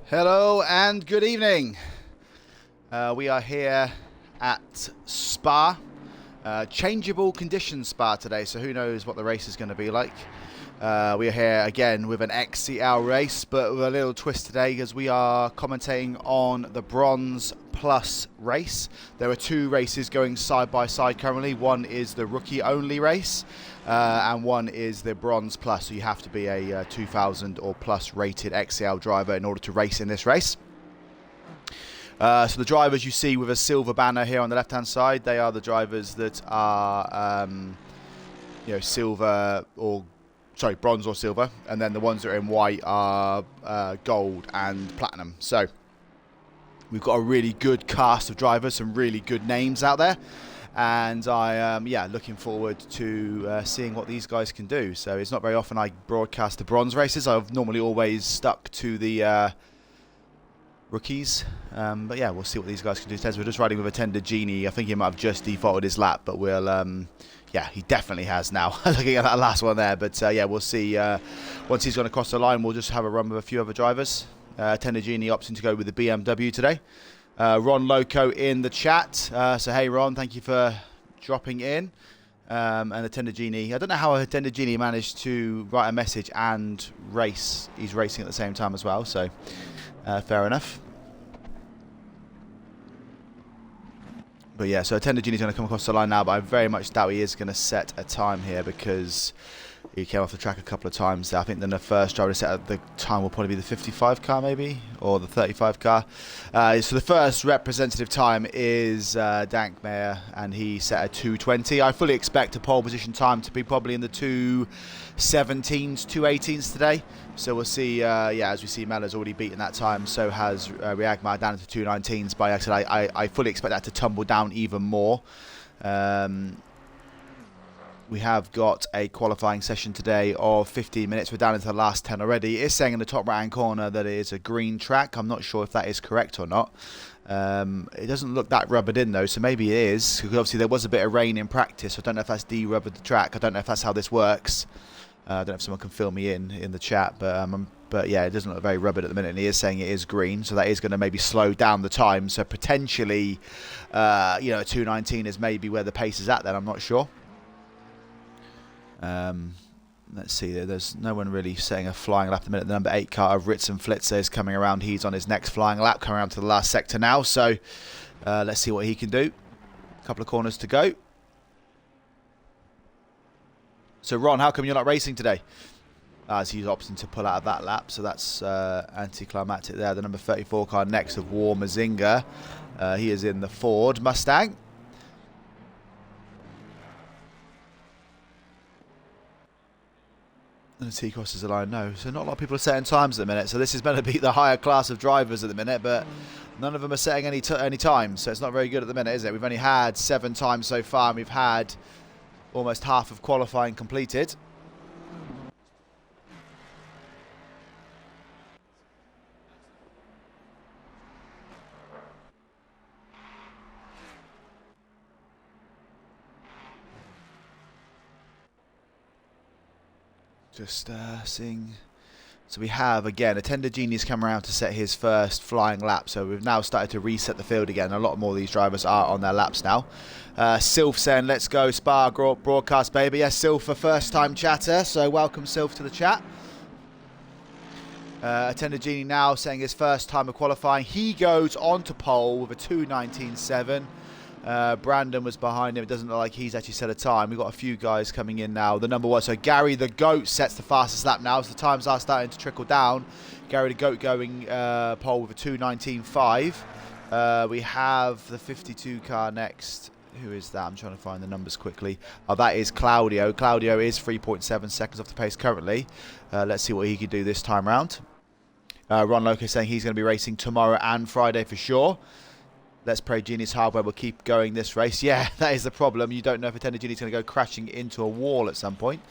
Hello and good evening. We are here at Spa, changeable conditions Spa today, so who knows what the race is going to be like. We are here again with an XCL race, but with a little twist today as we are commentating on the Bronze Plus race. There are two races going side by side currently. One is the rookie only race and one is the Bronze Plus, so you have to be a 2000 or plus rated XCL driver in order to race in this race. So the drivers you see with a silver banner here on the left hand side, they are the drivers that are silver or bronze or silver, and then the ones that are in white are gold and platinum. So we've got a really good cast of drivers, some really good names out there, and I am looking forward to seeing what these guys can do. So it's not very often I broadcast the bronze races. I've normally always stuck to the rookies, but yeah, we'll see what these guys can do. We're just riding with a tender Genie. I think he might have just defaulted his lap, but we'll yeah, he definitely has now. Looking at that last one there, but yeah, we'll see. Once he's gone across the line, we'll just have a run with a few other drivers. Tender Genie opting to go with the BMW today. Ron Loco in the chat. So hey Ron, thank you for dropping in. And the Tender Genie, I don't know how a Tender Genie managed to write a message and race. He's racing at the same time as well, so fair enough. But yeah, so Tender Genie's going to come across the line now, but I very much doubt he is going to set a time here because he came off the track a couple of times there. I think then the first driver to set at the time will probably be the 55 car maybe, or the 35 car. So the first representative time is Dankmeyer, and he set a 2:20. I fully expect a pole position time to be probably in the 2:17s, 2:18s today. So we'll see, as we see Mellor's already beaten that time, so has Riagmar down into 2:19s. But like I said, I fully expect that to tumble down even more. We have got a qualifying session today of 15 minutes. We're down into the last 10 already. It is saying in the top right-hand corner that it is a green track. I'm not sure if that is correct or not. It doesn't look that rubbered in though, so maybe it is. Because obviously there was a bit of rain in practice. So I don't know if that's de-rubbered the track. I don't know if that's how this works. I don't know if someone can fill me in the chat, but yeah, it doesn't look very rubbered at the minute, and he is saying it is green, so that is going to maybe slow down the time. So potentially, 2:19 is maybe where the pace is at. Then I'm not sure. Let's see. There's no one really setting a flying lap at the minute. The number 8 car of Ritz and Flitzer is coming around. He's on his next flying lap, coming around to the last sector now. So let's see what he can do. A couple of corners to go. So Ron, how come you're not racing today? As he's opting to pull out of that lap, so that's anticlimactic there. The number 34 car next of War Mazinga. He is in the Ford Mustang. And as he crosses the line, no. So not a lot of people are setting times at the minute. So this is meant to be the higher class of drivers at the minute, but none of them are setting any times. So it's not very good at the minute, is it? We've only had 7 times so far, and we've had almost half of qualifying completed. Just seeing. So we have, again, a Tender Genie's come around to set his first flying lap. So we've now started to reset the field again. A lot more of these drivers are on their laps now. Sylph saying, let's go Spa broadcast, baby. Yes, Sylph, a first-time chatter. So welcome, Sylph, to the chat. A Tender Genie now saying his first time of qualifying. He goes on to pole with a 2:19.7. Brandon was behind him. It doesn't look like he's actually set a time. We've got a few guys coming in now. The number 1, so Gary the Goat sets the fastest lap now. So the times are starting to trickle down. Gary the Goat going pole with a 2:19.5. We have the 52 car next. Who is that? I'm trying to find the numbers quickly. Oh, that is Claudio. Claudio is 3.7 seconds off the pace currently. Let's see what he can do this time round. Ron Loco saying he's going to be racing tomorrow and Friday for sure. Let's pray Genie's hardware will keep going this race. Yeah, that is the problem. You don't know if a Tender Genie's going to go crashing into a wall at some point.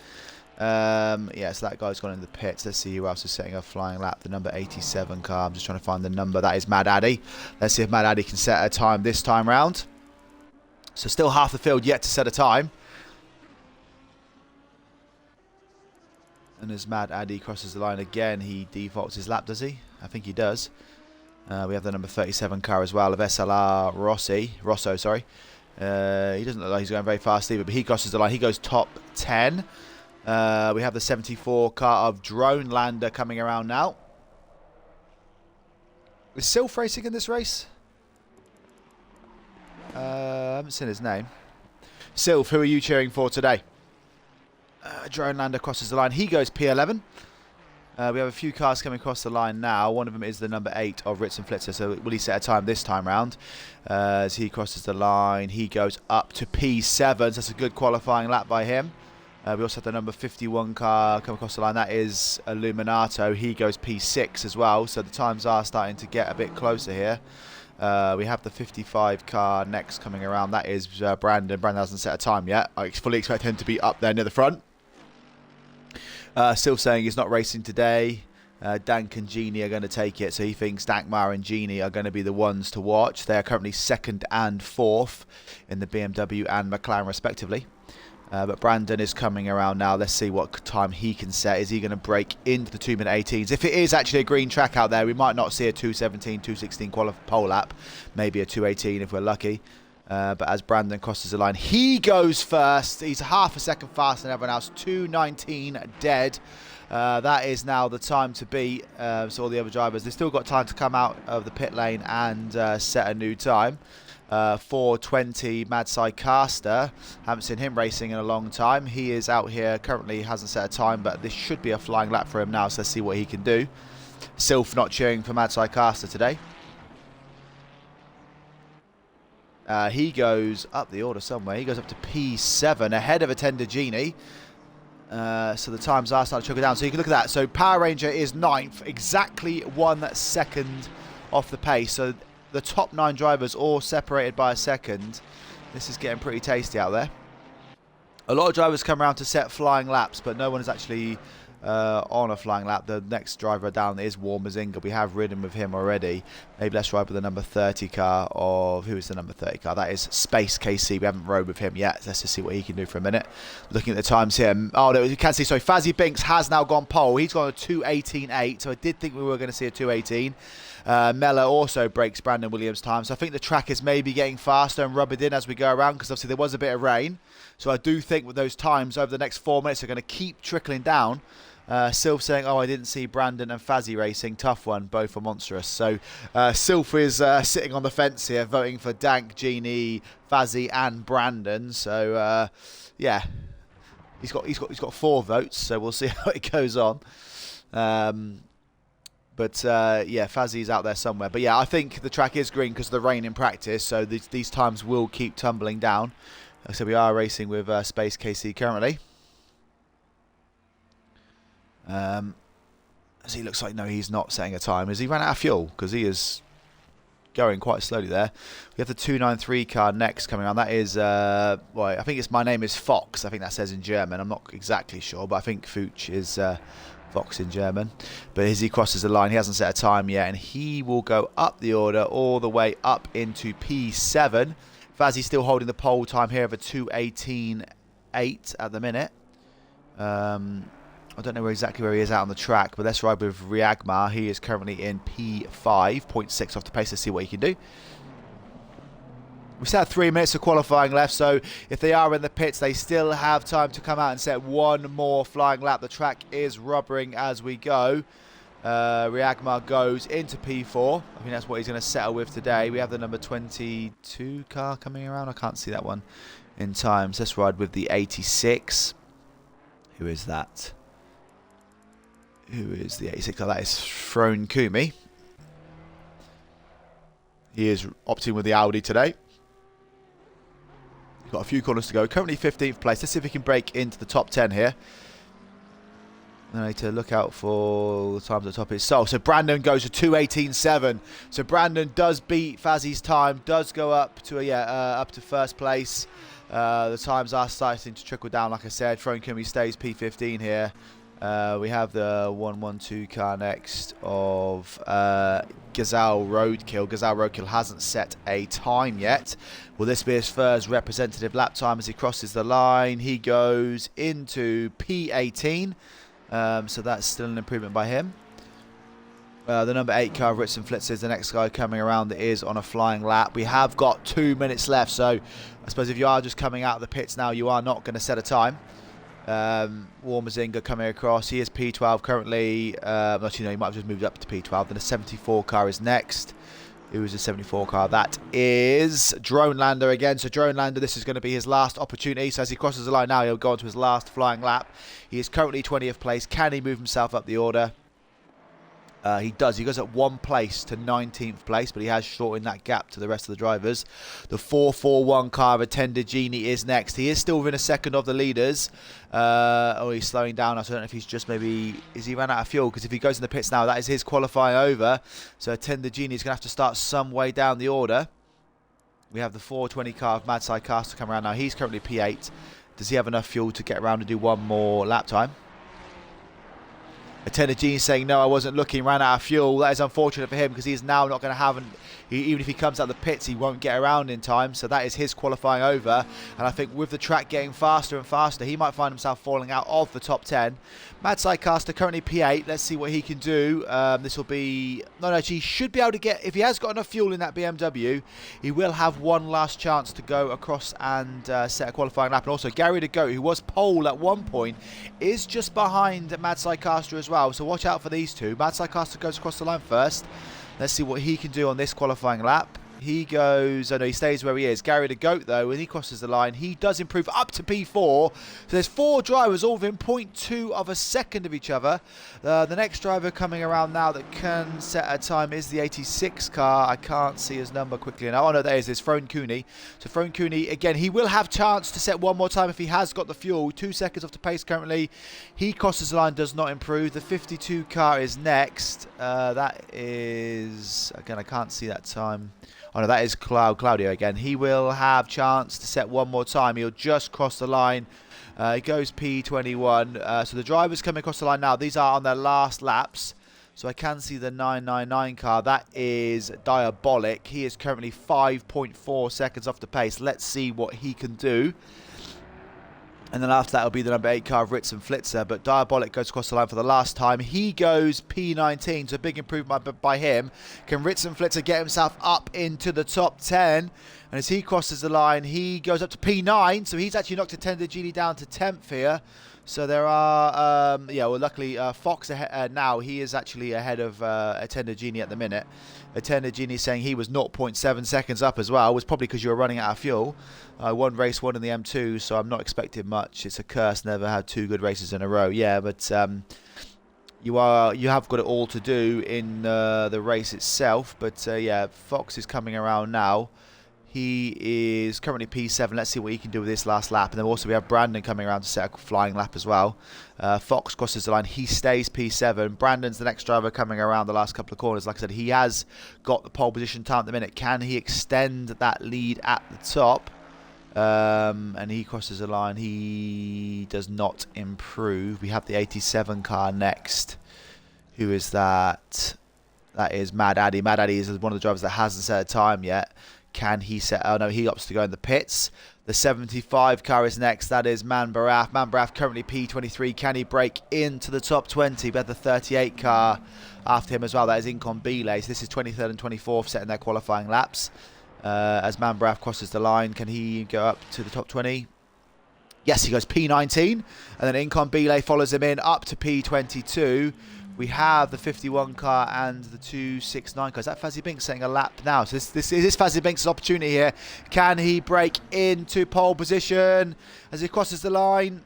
Yeah, so that guy's gone in the pits. Let's see who else is setting a flying lap. The number 87 car. I'm just trying to find the number. That is Mad Addy. Let's see if Mad Addy can set a time this time round. So still half the field yet to set a time. And as Mad Addy crosses the line again, he defaults his lap, does he? I think he does. We have the number 37 car as well of SLR Rosso, sorry. He doesn't look like he's going very fast either, but he crosses the line. He goes top 10. We have the 74 car of Drone Lander coming around now. Is Sylph racing in this race? I haven't seen his name. Sylph, who are you cheering for today? Drone Lander crosses the line. He goes P11. We have a few cars coming across the line now. One of them is the number 8 of Ritz and Flitzer. So will he set a time this time round? As he crosses the line, he goes up to P7. So that's a good qualifying lap by him. We also have the number 51 car come across the line. That is Illuminato. He goes P6 as well. So the times are starting to get a bit closer here. We have the 55 car next coming around. That is Brandon. Brandon hasn't set a time yet. I fully expect him to be up there near the front. Still saying he's not racing today. Dank and Genie are going to take it. So he thinks Dankmar and Genie are going to be the ones to watch. They are currently 2nd and 4th in the BMW and McLaren respectively. But Brandon is coming around now. Let's see what time he can set. Is he going to break into the 2-minute 18s? If it is actually a green track out there, we might not see a 2:17, 2:16 pole lap. Maybe a 2:18 if we're lucky. But as Brandon crosses the line, he goes first. He's half a second faster than everyone else. 2:19 dead. That is now the time to beat. So all the other drivers, they've still got time to come out of the pit lane and set a new time. 4:20 Madsai Caster. Haven't seen him racing in a long time. He is out here currently, hasn't set a time, but this should be a flying lap for him now. So let's see what he can do. Sylph not cheering for Madsai Caster today. He goes up the order somewhere. He goes up to P7 ahead of Attender Genie. So the times are starting to trickle down. So you can look at that. So Power Ranger is 9th, exactly 1 second off the pace. So the top 9 drivers all separated by a second. This is getting pretty tasty out there. A lot of drivers come around to set flying laps, but no one is actually on a flying lap. The next driver down is Warmazinga. We have ridden with him already. Maybe let's ride with the number 30 car of... Who is the number 30 car? That is Space KC. We haven't rode with him yet. Let's just see what he can do for a minute. Looking at the times here. Oh, no, you can see. Sorry, Fazzy Binks has now gone pole. He's gone a 2:18.8. So I did think we were going to see a 2:18. Mella also breaks Brandon Williams' time. So I think the track is maybe getting faster and rubbing in as we go around, because obviously there was a bit of rain. So I do think with those times over the next 4 minutes are going to keep trickling down. Sylph saying, oh, I didn't see Brandon and Fazzy racing. Tough one. Both are monstrous. So Sylph is sitting on the fence here, voting for Dank, Genie, Fazzy and Brandon. So, yeah, he's got 4 votes. So we'll see how it goes on. But yeah, Fazzy's out there somewhere. But yeah, I think the track is green because of the rain in practice. So these times will keep tumbling down. So we are racing with Space KC currently. As he looks like, no, he's not setting a time. Has he ran out of fuel? Because he is going quite slowly there. We have the 293 car next coming on. That is, well, I think it's My Name is Fox. I think that says in German. I'm not exactly sure, but I think Fuchs is Fox in German. But as he crosses the line, he hasn't set a time yet, and he will go up the order all the way up into P7. Fazzy's still holding the pole time here of a 2:18.8 at the minute. I don't know exactly where he is out on the track, but let's ride with Riagmar. He is currently in P5, 0.6 off the pace. Let's see what he can do. We still have 3 minutes of qualifying left, so if they are in the pits, they still have time to come out and set one more flying lap. The track is rubbering as we go. Riagmar goes into P4. I think that's what he's going to settle with today. We have the number 22 car coming around. I can't see that one in time. So let's ride with the 86. Who is that? Who is the 86? Oh, that is Throne Kumi. He is opting with the Audi today. He's got a few corners to go. Currently 15th place. Let's see if he can break into the top 10 here. I need to look out for the times at the top of his soul. So Brandon goes to 2:18.7. So Brandon does beat Fazzy's time. Does go up to up to first place. The times are starting to trickle down. Like I said, Throne Kumi stays P15 here. We have the 112 car next of Gazelle Roadkill. Gazelle Roadkill hasn't set a time yet. Will this be his first representative lap time as he crosses the line? He goes into P18. So that's still an improvement by him. The number 8 car, Ritz and Flitz, is the next guy coming around that is on a flying lap. We have got 2 minutes left, so I suppose if you are just coming out of the pits now, you are not going to set a time. Warmazinga coming across. He is P12 currently. Actually, no, he might have just moved up to P12. Then a 74 car is next. Who is a 74 car? That is Drone Lander again. So Drone Lander, this is going to be his last opportunity. So as he crosses the line now, he'll go on to his last flying lap. He is currently 20th place. Can he move himself up the order? He does. He goes at 1 place to 19th place, but he has shortened that gap to the rest of the drivers. The 441 car, Attender Genie, is next. He is still within a second of the leaders. He's slowing down. I don't know if he's just maybe... Is he ran out of fuel? Because if he goes in the pits now, that is his qualifying over. So Attender Genie is going to have to start some way down the order. We have the 420 car of Mad Caster come around now. He's currently P8. Does he have enough fuel to get around and do one more lap time? Attender Genie saying, no, I wasn't looking, ran out of fuel. That is unfortunate for him because he's now not going to have... even if he comes out of the pits, he won't get around in time. So that is his qualifying over. And I think with the track getting faster and faster, he might find himself falling out of the top 10. Mad Caster currently P8. Let's see what he can do. This will be... No, he should be able to get... If he has got enough fuel in that BMW, he will have one last chance to go across and set a qualifying lap. And also, Gary the Goat, who was pole at one point, is just behind Mad Caster as well. So watch out for these two. Mad Caster goes across the line first. Let's see what he can do on this qualifying lap. He goes... Oh no, he stays where he is. Gary the Goat, though, when he crosses the line, he does improve up to P4. So there's 4 drivers all within 0.2 of a second of each other. The next driver coming around now that can set a time is the 86 car. I can't see his number quickly enough. Oh no, there is. There's Frone Cooney. So Frone Cooney, again, he will have chance to set one more time if he has got the fuel. 2 seconds off the pace currently. He crosses the line, does not improve. The 52 car is next. That is... Again, I can't see that time. Oh no, that is Claudio again. He will have chance to set one more time. He'll just cross the line. He goes P21. So the drivers coming across the line now. These are on their last laps. So I can see the 999 car. That is Diabolic. He is currently 5.4 seconds off the pace. Let's see what he can do. And then after that will be the number 8 car of Ritz and Flitzer. But Diabolic goes across the line for the last time. He goes P19. So a big improvement by him. Can Ritz and Flitzer get himself up into the top 10? And as he crosses the line, he goes up to P9. So he's actually knocked Attender Genie down to 10th here. So there are, luckily Fox ahead, now, he is actually ahead of Attender Genie at the minute. Attender Genie saying he was 0.7 seconds up as well. It was probably because you were running out of fuel. One race, one in the M2, so I'm not expecting much. It's a curse, never had 2 good races in a row. Yeah, but you have got it all to do in the race itself. But yeah, Fox is coming around now. He is currently P7. Let's see what he can do with this last lap. And then also we have Brandon coming around to set a flying lap as well. Fox crosses the line. He stays P7. Brandon's the next driver coming around the last couple of corners. Like I said, he has got the pole position time at the minute. Can he extend that lead at the top? And he crosses the line. He does not improve. We have the 87 car next. Who is that? That is Mad Addy. Mad Addy is one of the drivers that hasn't set a time yet. Can he set... Oh, no, he opts to go in the pits. The 75 car is next. That is Man Baraf. Man Baraf currently P23. Can he break into the top 20? We have the 38 car after him as well. That is Incon Belay. So this is 23rd and 24th setting their qualifying laps. As Man Baraf crosses the line, can he go up to the top 20? Yes, he goes P19. And then Incon Belay follows him in up to P22. We have the 51 car and the 269 car. Is that Fazzy Binks setting a lap now? So this is Fazzy Binks' opportunity here. Can he break into pole position as he crosses the line?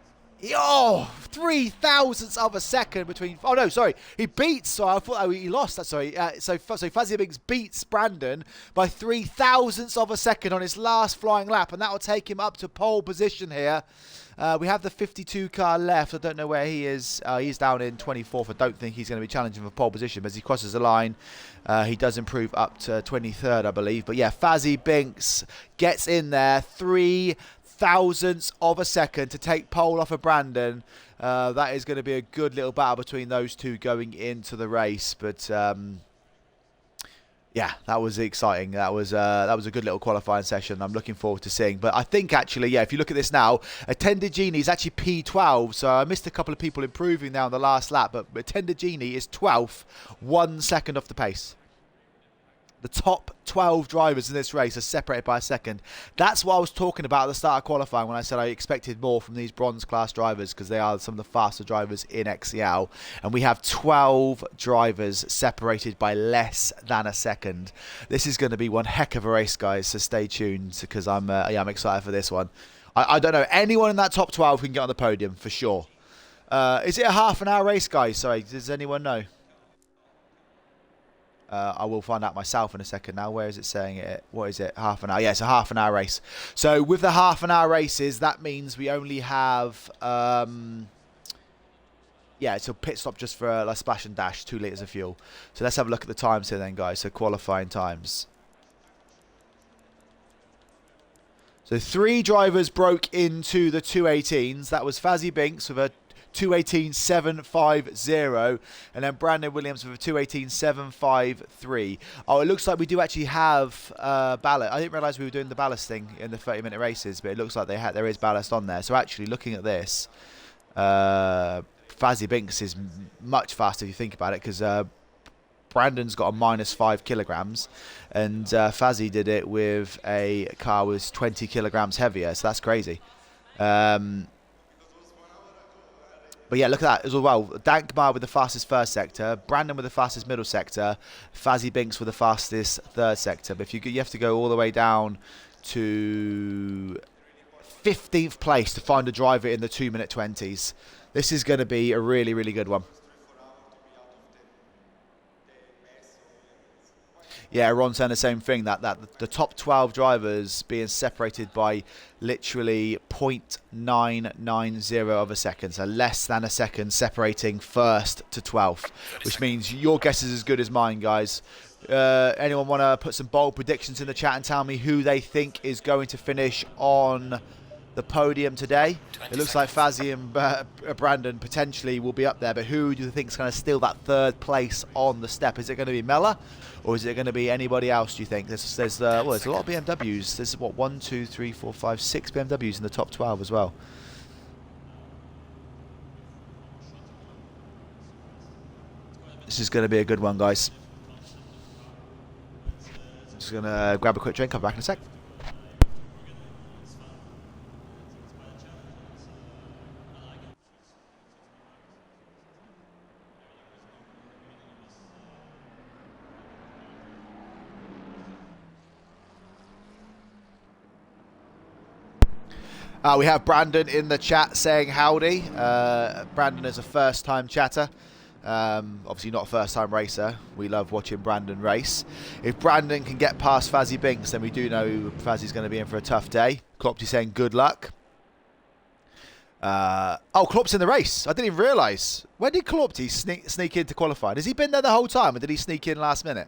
Oh, 3 thousandths of a second between... Oh, no, sorry. He beats... So I thought he lost. Sorry. So Fazzy Binks beats Brandon by 3 thousandths of a second on his last flying lap. And that will take him up to pole position here. We have the 52 car left. I don't know where he is. He's down in 24th. I don't think he's going to be challenging for pole position. But as he crosses the line, he does improve up to 23rd, I believe. But yeah, Fazzy Binks gets in there. 3 thousandths of a second to take pole off of Brandon. That is going to be a good little battle between those two going into the race. But Yeah, that was exciting. That was a good little qualifying session. I'm looking forward to seeing. But I think actually, yeah, if you look at this now, Attended Genie is actually P12. So I missed a couple of people improving now on the last lap. But Attended Genie is 12th, 1 second off the pace. The top 12 drivers in this race are separated by a second. That's what I was talking about at the start of qualifying when I said I expected more from these bronze class drivers, because they are some of the faster drivers in XCL. And we have 12 drivers separated by less than a second. This is going to be one heck of a race, guys, so stay tuned, because I'm excited for this one. I don't know, anyone in that top 12 can get on the podium for sure. Is it a half an hour race, guys? Sorry, does anyone know? I will find out myself in a second now. Where is it saying it? What is it? Half an hour. Yeah, it's a half an hour race. So with the half an hour races, that means we only have... yeah, it's a pit stop just for a splash and dash, 2 litres of fuel. So let's have a look at the times here then, guys. So qualifying times. So 3 drivers broke into the 218s. That was Fazzy Binks with a 218.750, and then Brandon Williams with a 218.753. Oh, it looks like we do actually have ballast. I didn't realise we were doing the ballast thing in the 30-minute races, but it looks like there is ballast on there. So actually, looking at this, Fazzy Binks is much faster if you think about it, because Brandon's got a -5 kilograms, and Fazzy did it with a car was 20 kilograms heavier. So that's crazy. But yeah, look at that as well. Dankmar with the fastest first sector, Brandon with the fastest middle sector, Fazzy Binks with the fastest third sector. But if you have to go all the way down to 15th place to find a driver in the 2-minute 20s. This is going to be a really, really good one. Yeah, Ron saying the same thing, that the top 12 drivers being separated by literally 0.990 of a second, so less than a second separating first to 12th, which means your guess is as good as mine, guys. Anyone want to put some bold predictions in the chat and tell me who they think is going to finish on the podium today? It looks like Fazzy and Brandon potentially will be up there, but who do you think is going to steal that third place on the step? Is it going to be Mella, or is it going to be anybody else, do you think? There's a lot of BMWs. There's, what, 1, 2, 3, 4, 5, 6 BMWs in the top 12 as well. This is going to be a good one, guys. Just going to grab a quick drink, come back in a sec. We have Brandon in the chat saying howdy. Brandon is a first-time chatter. Obviously not a first-time racer. We love watching Brandon race. If Brandon can get past Fazzy Binks, then we do know Fazzy's going to be in for a tough day. Kloppy saying good luck. Oh, Klopp's in the race. I didn't even realise. When did Kloppy sneak into qualifying? Has he been there the whole time, or did he sneak in last minute?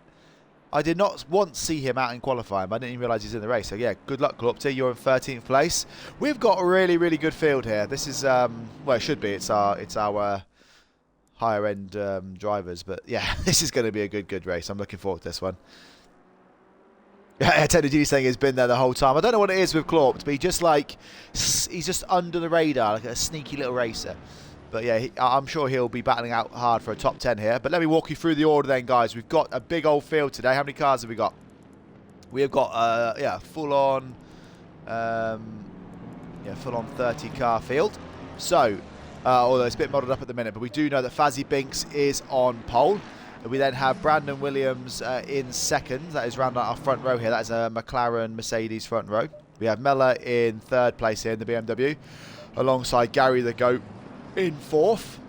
I did not once see him out in qualifying, but I didn't even realise he's in the race. So yeah, good luck, Kloppy. You're in 13th place. We've got a really, really good field here. This is well, it should be. It's our higher end drivers, but yeah, this is going to be a good race. I'm looking forward to this one. Yeah, Teddy G saying he's been there the whole time. I don't know what it is with Klopp, but he's just under the radar, like a sneaky little racer. But yeah, I'm sure he'll be battling out hard for a top 10 here. But let me walk you through the order then, guys. We've got a big old field today. How many cars have we got? We have got yeah, full on 30 car field. So although it's a bit muddled up at the minute, but we do know that Fazzy Binks is on pole. We then have Brandon Williams in second. That is round our front row here. That is a McLaren Mercedes front row. We have Mella in third place here in the BMW, alongside Gary the Goat in fourth.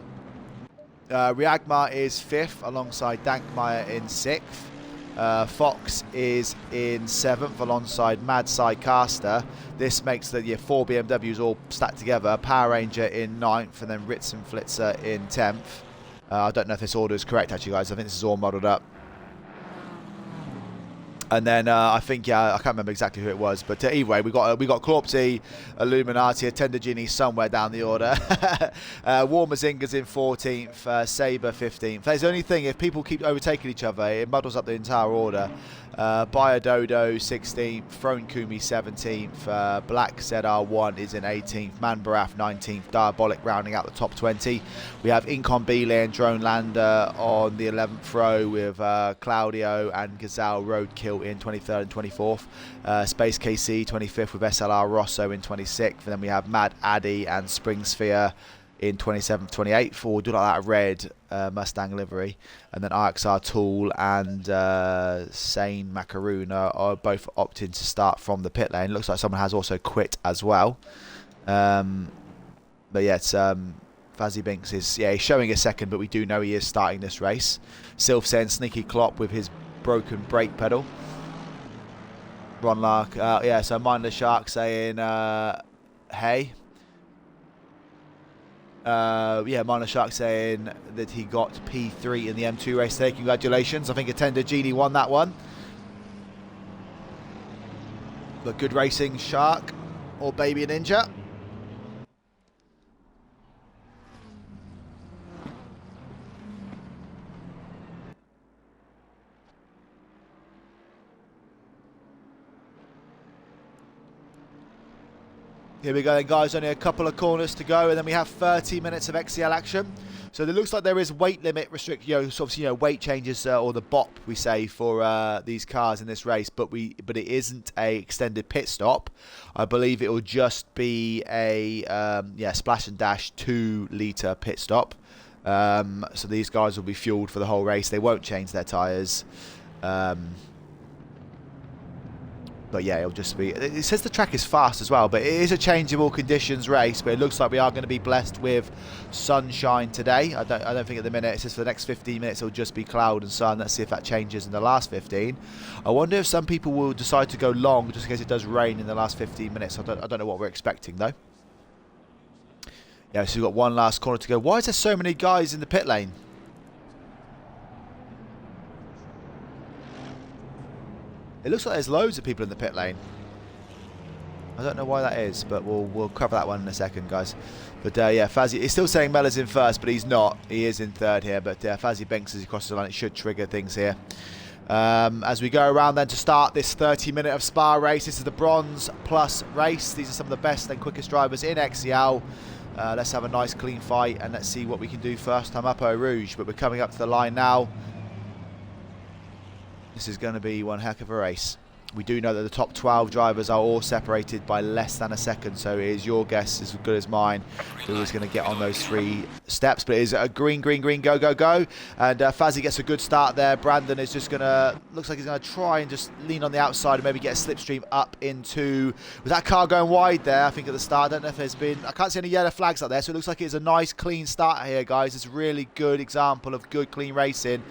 Riagmar is fifth, alongside Dankmeyer in sixth. Fox is in seventh, alongside Mad Caster. This makes the 4 BMWs all stacked together. Power Ranger in ninth, and then Ritz and Flitzer in 10th. I don't know if this order is correct, actually, guys. I think this is all muddled up. And then I think, I can't remember exactly who it was, but either way, we got Corpsey, Illuminati, Attender Genie somewhere down the order. Warmazinga's in 14th, Saber 15th. That's the only thing, if people keep overtaking each other, it muddles up the entire order. Biododo 16th, Throne Kumi 17th, Black ZR1 is in 18th, Manbaraf 19th, Diabolic rounding out the top 20. We have Incombele and Drone Lander on the 11th row with Claudio and Gazelle Roadkill in 23rd and 24th. Space KC 25th with SLR Rosso in 26th. And then we have Mad Addy and Spring Sphere in 27th, 28th. Or do like that red Mustang livery. And then IXR Tool and Sane Macaroon are both opting to start from the pit lane. Looks like someone has also quit as well. But yeah, it's Fazzy Binks is he's showing a second, but we do know he is starting this race. Sylph saying Sneaky Clop with his broken brake pedal. Ron Lark, so Mindless Shark saying hey. Mindless Shark saying that he got P3 in the M2 race today. Congratulations. I think Attender Genie won that one. But good racing, Shark or Baby Ninja. Here we go then, guys, only a couple of corners to go, and then we have 30 minutes of XCL action. So it looks like there is weight limit weight changes, or the BOP we say for these cars in this race, but it isn't a extended pit stop. I believe it will just be a splash and dash 2-litre pit stop. So these guys will be fueled for the whole race. They won't change their tyres. But yeah, it'll just be... It says the track is fast as well, but it is a changeable conditions race. But it looks like we are going to be blessed with sunshine today. I don't think at the minute. It says for the next 15 minutes it'll just be cloud and sun. Let's see if that changes in the last 15. I wonder if some people will decide to go long just in case it does rain in the last 15 minutes. I don't know what we're expecting though. Yeah, so we've got one last corner to go. Why is there so many guys in the pit lane? It looks like there's loads of people in the pit lane. I don't know why that is, but we'll cover that one in a second, guys. But yeah, Fazzy, he's still saying Mellor's in first, but he's not. He is in third here. But Fazzy Binks as he crosses the line, it should trigger things here. As we go around then to start this 30-minute of Spa race, this is the Bronze Plus race. These are some of the best and quickest drivers in XCL. Let's have a nice clean fight and let's see what we can do first time up Eau Rouge. But we're coming up to the line now. This is going to be one heck of a race. We do know that the top 12 drivers are all separated by less than a second, so it is your guess as good as mine who is going to get on those 3 steps. But it is a green, green, green, go, go, go. And Fazzy gets a good start there. Brandon is just going to, looks like he's going to try and just lean on the outside and maybe get a slipstream up into, was that car going wide there, I think at the start. I don't know if there's been, I can't see any yellow flags up there, so it looks like it's a nice clean start here, guys. It's a really good example of good, clean racing.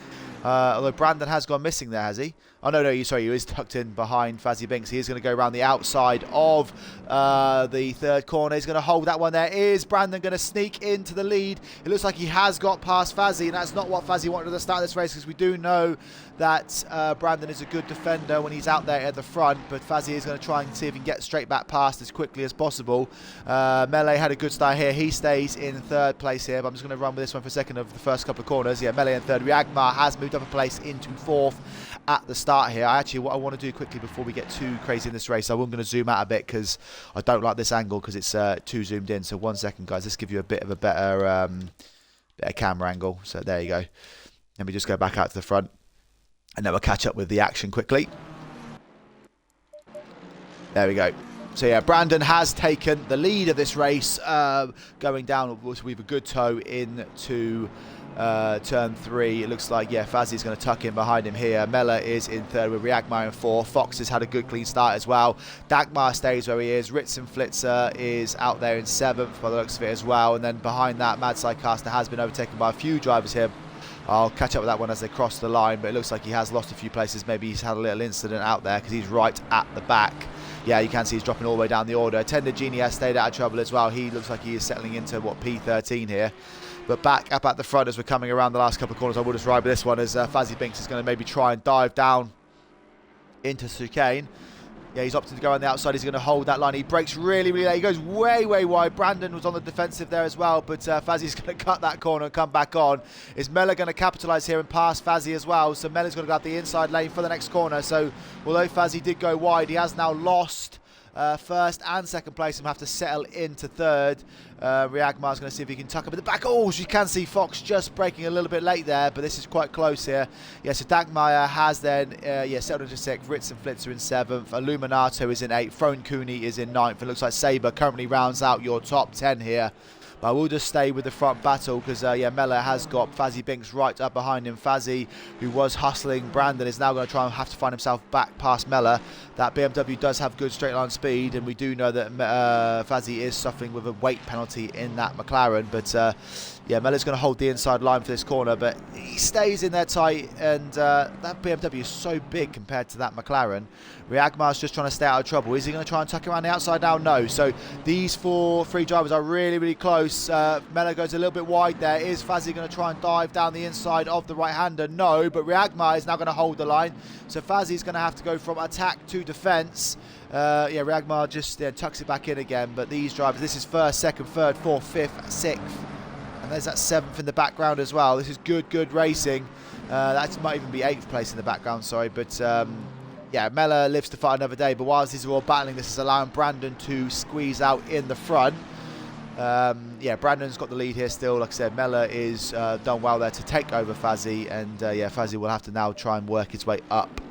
Although Brandon has gone missing there, has he? Oh, no, sorry, he is tucked in behind Fazzy Binks. He is going to go around the outside of the third corner. He's going to hold that one there. Is Brandon going to sneak into the lead? It looks like he has got past Fazzy, and that's not what Fazzy wanted at the start of this race, because we do know that Brandon is a good defender when he's out there at the front, but Fazzy is going to try and see if he can get straight back past as quickly as possible. Melee had a good start here. He stays in third place here, but I'm just going to run with this one for a second of the first couple of corners. Yeah, Melee in third. Riagmar has moved up a place into fourth at the start here. What I want to do quickly before we get too crazy in this race, I'm going to zoom out a bit because I don't like this angle because it's too zoomed in. So 1 second, guys. Let's give you a bit of a better camera angle. So there you go. Let me just go back out to the front, and then we'll catch up with the action quickly. There we go. So yeah, Brandon has taken the lead of this race, going down with a good toe into turn 3. It looks like, yeah, Fazzy's going to tuck in behind him here. Mella is in third with Riagmar in 4. Fox has had a good clean start as well. Dagmar stays where he is. Ritz Flitzer is out there in 7th by the looks of it as well. And then behind that, Mad Psycaster has been overtaken by a few drivers here. I'll catch up with that one as they cross the line, but it looks like he has lost a few places. Maybe he's had a little incident out there because he's right at the back. Yeah, you can see he's dropping all the way down the order. Attender Genie has stayed out of trouble as well. He looks like he is settling into, P13 here. But back up at the front as we're coming around the last couple of corners, I will just ride with this one as Fazzy Binks is going to maybe try and dive down into chicane. Yeah, he's opted to go on the outside. He's going to hold that line. He breaks really, really late. He goes way, way wide. Brandon was on the defensive there as well, but Fazzy's going to cut that corner and come back on. Is Mella going to capitalise here and pass Fazzy as well? So Mella's going to grab the inside lane for the next corner. So although Fazzy did go wide, he has now lost first and second place and have to settle into third. Riagmar's going to see if he can tuck up at the back. Oh, you can see Fox just breaking a little bit late there, but this is quite close here. Yeah, so Dagmeier has then settled into 6th. Ritz and Flitzer in 7th. Illuminato is in 8th. Frone Cooney is in 9th. It looks like Sabre currently rounds out your top 10 here. But I will just stay with the front battle because, Mella has got Fazzy Binks right up behind him. Fazzy, who was hustling Brandon, is now going to try and have to find himself back past Mella. That BMW does have good straight line speed, and we do know that Fazzy is suffering with a weight penalty in that McLaren. But, Mella's going to hold the inside line for this corner, but he stays in there tight, and that BMW is so big compared to that McLaren. Riagmar's just trying to stay out of trouble. Is he going to try and tuck around the outside now? No. So these three drivers are really, really close. Mella goes a little bit wide there. Is Fazzy going to try and dive down the inside of the right-hander? No, but Riagmar is now going to hold the line. So Fazzy's going to have to go from attack to defence. Riagmar just tucks it back in again. But these drivers, this is 1st, 2nd, 3rd, 4th, 5th, 6th. And there's that 7th in the background as well. This is good racing. That might even be 8th place in the background, sorry. But Mella lives to fight another day. But whilst these are all battling, this is allowing Brandon to squeeze out in the front. Brandon's got the lead here still. Like I said, Mella is done well there to take over Fazzy. And Fazzy will have to now try and work his way up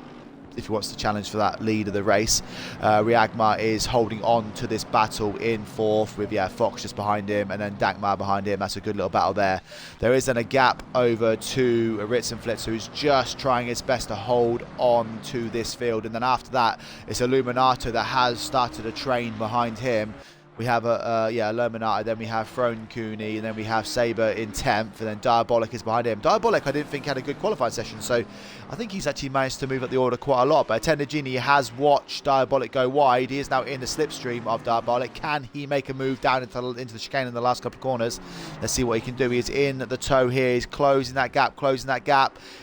if he wants to challenge for that lead of the race. Riagmar is holding on to this battle in 4th with Fox just behind him and then Dagmar behind him. That's a good little battle there. There is then a gap over to Ritz and Flitzer, who's just trying his best to hold on to this field, and then after that it's Illuminato that has started a train behind him. We have Illuminato, then we have Frone Cooney, and then we have Sabre in 10th, and then Diabolic is behind him. Diabolic, I didn't think had a good qualifying session, so I think he's actually managed to move up the order quite a lot. But Attendagini has watched Diabolic go wide. He is now in the slipstream of Diabolic. Can he make a move down into the chicane in the last couple of corners? Let's see what he can do. He is in the toe here. He's closing that gap.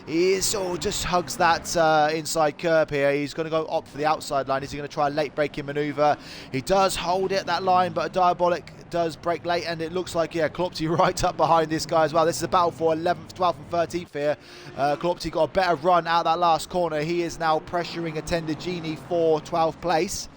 He just hugs that inside curb here. He's going to go opt for the outside line. Is he going to try a late braking manoeuvre? He does hold it, that line, but Diabolic does break late, and it looks like, Klopty right up behind this guy as well. This is a battle for 11th, 12th and 13th here. Klopty got a better run out that last corner. He is now pressuring Attendagini for 12th place.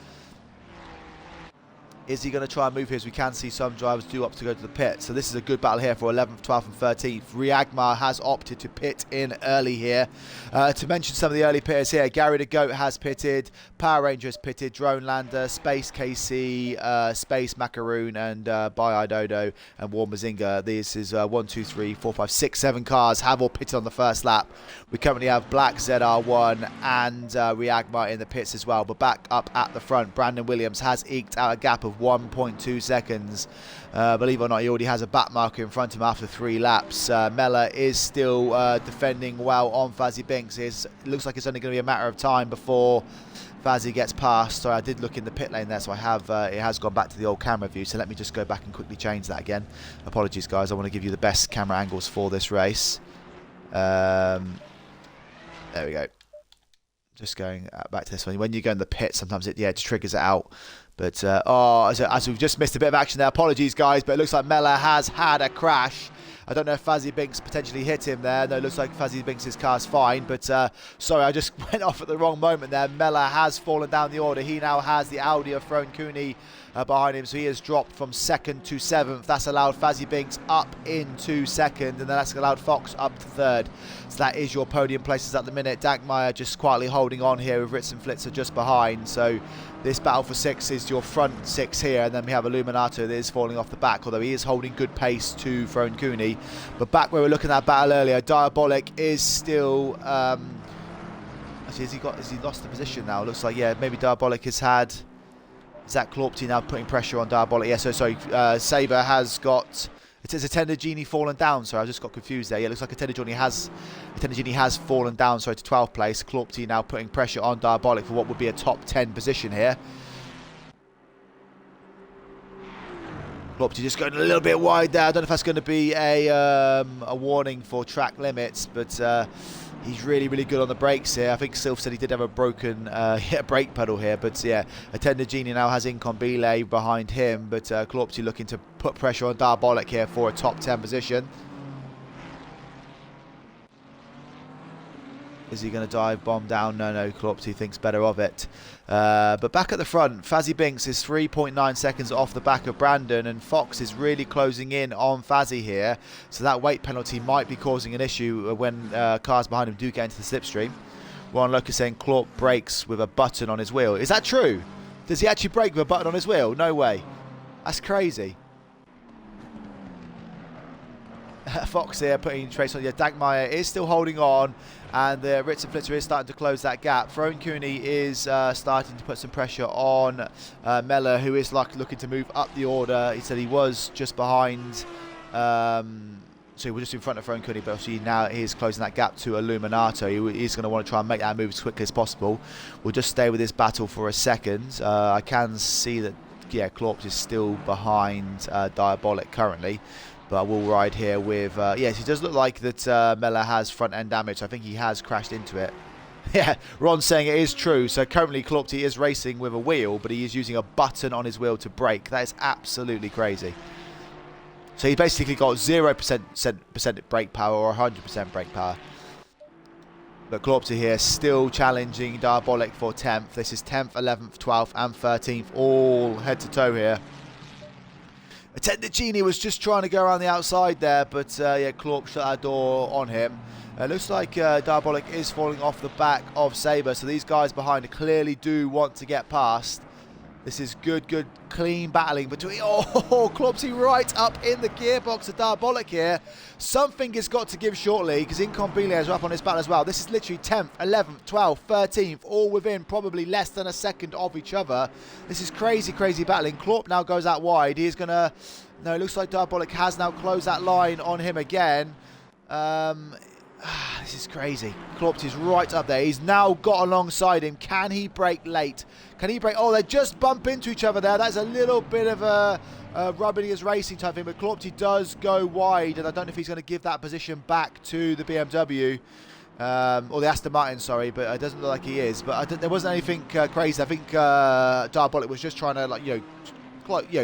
Is he going to try and move here? As we can see, some drivers do opt to go to the pit. So this is a good battle here for 11th, 12th and 13th. Riagmar has opted to pit in early here. To mention some of the early pitters here, Gary the Goat has pitted, Power Ranger has pitted, Drone Lander, Space KC, Space Macaroon, and Bai Dodo and War Mazinga. This is 1, 2, 3, 4, 5, 6, 7 cars have all pitted on the first lap. We currently have Black ZR1 and Riagmar in the pits as well. But back up at the front, Brandon Williams has eked out a gap of 1.2 seconds. Believe it or not, he already has a back marker in front of him after 3 laps. Mella is still defending well on Fazzy Binks. It looks like it's only going to be a matter of time before Fazzy gets past. So I did look in the pit lane there, so I have it has gone back to the old camera view. So let me just go back and quickly change that again. Apologies, guys. I want to give you the best camera angles for this race. There we go. Just going back to this one. When you go in the pit, sometimes it just triggers it out. But, as we've just missed a bit of action there. Apologies, guys, but it looks like Mella has had a crash. I don't know if Fazzy Binks potentially hit him there. No, it looks like Fazzy Binks' car's fine. But, sorry, I just went off at the wrong moment there. Mella has fallen down the order. He now has the Audi of Frone Cooney behind him. So he has dropped from 2nd to 7th. That's allowed Fazzy Binks up into 2nd. And then that's allowed Fox up to 3rd. So that is your podium places at the minute. Dagmeier just quietly holding on here with Ritz and Flitzer just behind. So this battle for 6 is your front 6 here, and then we have Illuminato that is falling off the back, although he is holding good pace to Frone Cooney. But back where we were looking at that battle earlier, Diabolic is still actually, has he lost the position now? It looks like, maybe Diabolic has had Zach Klopty now putting pressure on Diabolic. Sabre has got, it says Attendagini fallen down. Sorry, I just got confused there. Yeah, it looks like Attendagini has fallen down, to 12th place. Klopty now putting pressure on Diabolic for what would be a top 10 position here. Kloppty just going a little bit wide there. I don't know if that's going to be a warning for track limits, but he's really, really good on the brakes here. I think Sylph said he did have a broken brake pedal here, but yeah, Attendant Genie now has Incombile behind him, but Kloppty looking to put pressure on Diabolic here for a top 10 position. Is he going to dive bomb down? No, Kloppty thinks better of it. But back at the front, Fazzy Binks is 3.9 seconds off the back of Brandon, and Fox is really closing in on Fazzy here. So that weight penalty might be causing an issue when cars behind him do get into the slipstream. Ron Lucas saying Clark brakes with a button on his wheel. Is that true? Does he actually brake with a button on his wheel? No way. That's crazy. Fox here putting trace on. Yeah, Dagmeier is still holding on, and the Ritz and Flitzer is starting to close that gap. Throne Cooney is starting to put some pressure on Mellor, who is looking to move up the order. He said he was just behind, so he was just in front of Throne Cooney, but obviously now he's closing that gap to Illuminato. He's going to want to try and make that move as quickly as possible. We'll just stay with this battle for a second. I can see that, yeah, Klorps is still behind Diabolic currently. But I will ride here with, yes, it does look like that Mellor has front end damage. I think he has crashed into it. Yeah, Ron's saying it is true. So currently Klorpty is racing with a wheel, but he is using a button on his wheel to brake. That is absolutely crazy. So he's basically got 0% brake power or 100% brake power. But Klorpty here still challenging Diabolic for 10th. This is 10th, 11th, 12th and 13th, all head to toe here. Attendant Genie was just trying to go around the outside there, but yeah, Clark shut that door on him. Looks like Diabolic is falling off the back of Sabre, so these guys behind clearly do want to get past. This is good, clean battling between... Oh, Klopsy right up in the gearbox of Diabolic here. Something has got to give shortly, because Incombile is up on his battle as well. This is literally 10th, 11th, 12th, 13th, all within probably less than a second of each other. This is crazy battling. Klorp now goes out wide. He is going to... No, it looks like Diabolic has now closed that line on him again. This is crazy. Klorp is right up there. He's now got alongside him. Can he brake late? Can he brake? Oh, they just bump into each other there. That's a little bit of a rubbing his racing type thing, but Klorp does go wide, and I don't know if he's going to give that position back to the BMW. Or the Aston Martin, sorry, but it doesn't look like he is. But there wasn't anything crazy. I think Diabolic was just trying to,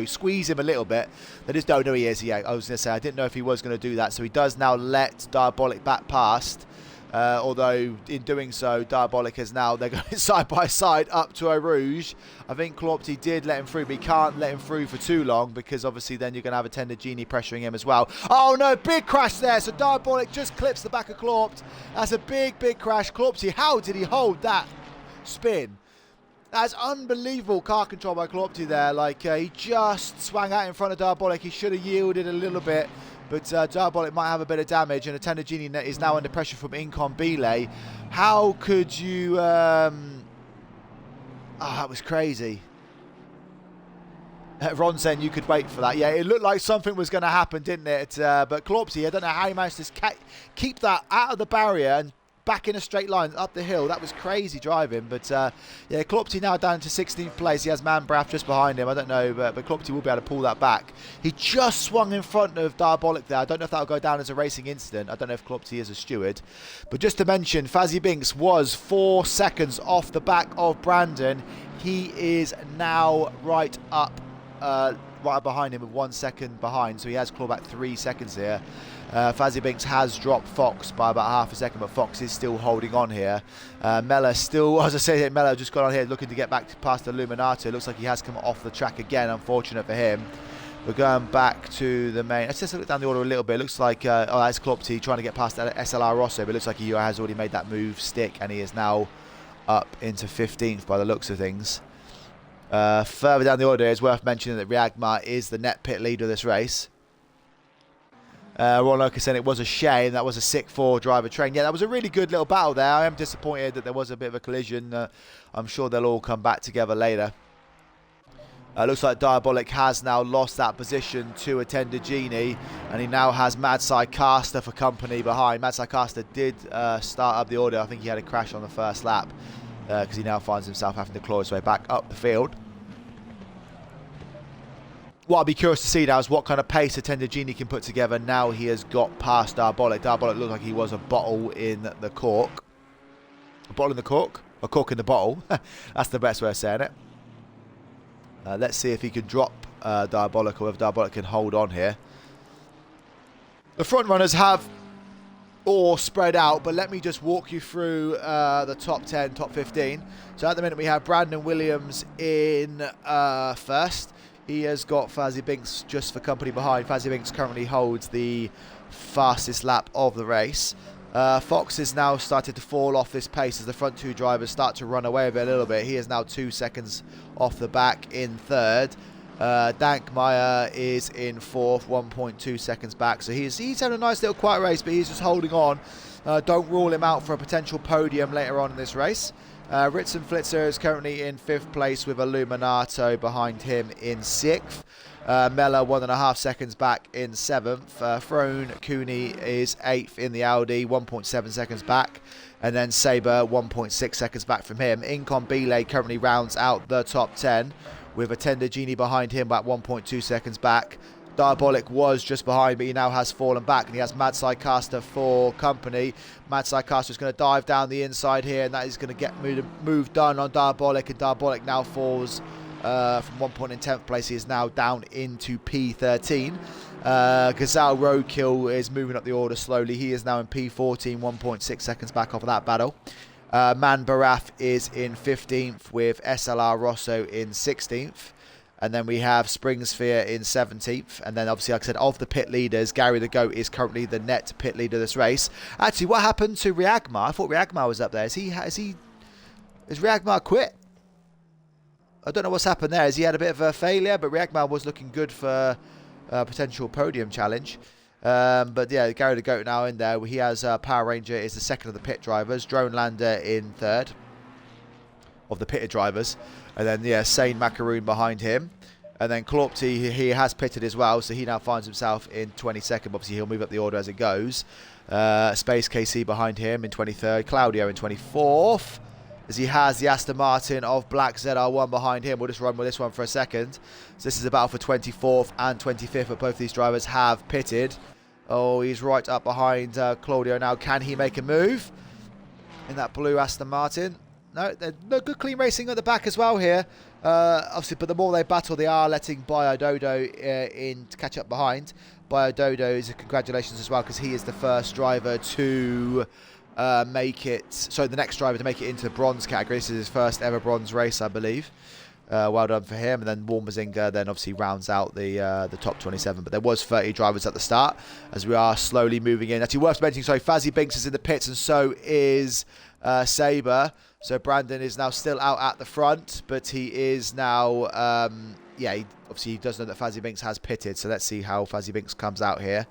squeeze him a little bit. They just don't know he is. Yeah, I was going to say, I didn't know if he was going to do that. So he does now let Diabolic back past. Although in doing so, Diabolic is now, they're going side by side up to Eau Rouge. I think Klorpty did let him through, but he can't let him through for too long, because obviously then you're going to have a Tender Genie pressuring him as well. Oh no, big crash there. So Diabolic just clips the back of Klorpt. That's a big crash. Klorpty, how did he hold that spin? That's unbelievable car control by Klorpty there. Like, he just swung out in front of Diabolic. He should have yielded a little bit, but Diabolic might have a bit of damage, and Attendant Genie is now under pressure from Incombile. How could you... Oh, that was crazy. Ron saying you could wait for that. Yeah, it looked like something was going to happen, didn't it? But Klorpty, I don't know how he managed to keep that out of the barrier and back in a straight line up the hill. That was crazy driving. But yeah, Klopty now down to 16th place. He has Manbraff just behind him. I don't know, but Klopty will be able to pull that back. He just swung in front of Diabolic there. I don't know if that will go down as a racing incident. I don't know if Klopty is a steward. But just to mention, Fazzy Binks was 4 seconds off the back of Brandon. He is now right up behind him with 1 second behind. So he has clawed back 3 seconds here. Fazzy Binks has dropped Fox by about half a second, but Fox is still holding on here. Mellor still, as I say, Mellor just got on here looking to get back past the Illuminato. Looks like he has come off the track again, unfortunate for him. We're going back to the main. Let's just look down the order a little bit. Looks like, oh, that's Klopty trying to get past SLR Rosso, but it looks like he has already made that move stick, and he is now up into 15th by the looks of things. Further down the order, it's worth mentioning that Riagma is the net pit leader of this race. Ron Lucas saying it was a shame. That was a sick 4-driver train. Yeah, that was a really good little battle there. I am disappointed that there was a bit of a collision. I'm sure they'll all come back together later. Looks like Diabolic has now lost that position to Attender Genie, and he now has Madsai Caster for company behind. Madsai Caster did start up the order. I think he had a crash on the first lap because he now finds himself having to claw his way back up the field. what I'll be curious to see now is what kind of pace Attended Genie can put together now he has got past Diabolic. Diabolic looked like he was a bottle in the cork. A bottle in the cork? A cork in the bottle. That's the best way of saying it. Let's see if he can drop Diabolic, or if Diabolic can hold on here. The front runners have all spread out, but let me just walk you through the top 10, top 15. So at the minute we have Brandon Williams in first. He has got Fazzy Binks just for company behind. Fazzy Binks currently holds the fastest lap of the race. Fox is now started to fall off this pace as the front two drivers start to run away with it a little bit. He is now 2 seconds off the back in third. Dankmeyer is in fourth, 1.2 seconds back. So he's had a nice little quiet race, but he's just holding on. Don't rule him out for a potential podium later on in this race. Ritson Flitzer is currently in fifth place with Illuminato behind him in sixth. Mella 1.5 seconds back in seventh. Throne Cooney is eighth in the Audi, 1.7 seconds back. And then Sabre 1.6 seconds back from him. Incon Belay currently rounds out the top 10 with Attended Genie behind him at 1.2 seconds back. Diabolic was just behind, but he now has fallen back, and he has Mad Caster for company. Mad Caster is going to dive down the inside here, and that is going to get move done on Diabolic, and Diabolic now falls from 1 point in 10th place. He is now down into P13. Gazelle Roadkill is moving up the order slowly. He is now in P14, 1.6 seconds back off of that battle. Man Baraf is in 15th with SLR Rosso in 16th. And then we have Springsphere in 17th. And then obviously, like I said, of the pit leaders, Gary the Goat is currently the net pit leader of this race. Actually, what happened to Riagmar? I thought Riagmar was up there. Has Riagmar quit? I don't know what's happened there. Has he had a bit of a failure? But Riagmar was looking good for a potential podium challenge. But yeah, Gary the Goat now in there. He has Power Ranger is the second of the pit drivers. Drone Lander in third of the pitted drivers. And then, yeah, Sane Macaroon behind him. And then Clopty, he has pitted as well, so he now finds himself in 22nd. Obviously, he'll move up the order as it goes. Space KC behind him in 23rd. Claudio in 24th. As he has the Aston Martin of Black ZR1 behind him. We'll just run with this one for a second. So this is a battle for 24th and 25th, but both these drivers have pitted. Oh, he's right up behind Claudio now. Can he make a move in that blue Aston Martin? No, good clean racing at the back as well here. Obviously, but the more they battle, they are letting Biododo in to catch up behind. Biododo is a congratulations as well, because he is the first driver to make it. So the next driver to make it into the bronze category. This is his first ever bronze race, I believe. Well done for him. And then Warmazinga then obviously rounds out the top 27. But there was 30 drivers at the start, as we are slowly moving in. Actually, worth mentioning, sorry, Fazzy Binks is in the pits, and so is Sabre. So Brandon is now still out at the front, but he is now, yeah, obviously he does know that Fazzy Binks has pitted. So let's see how Fazzy Binks comes out here.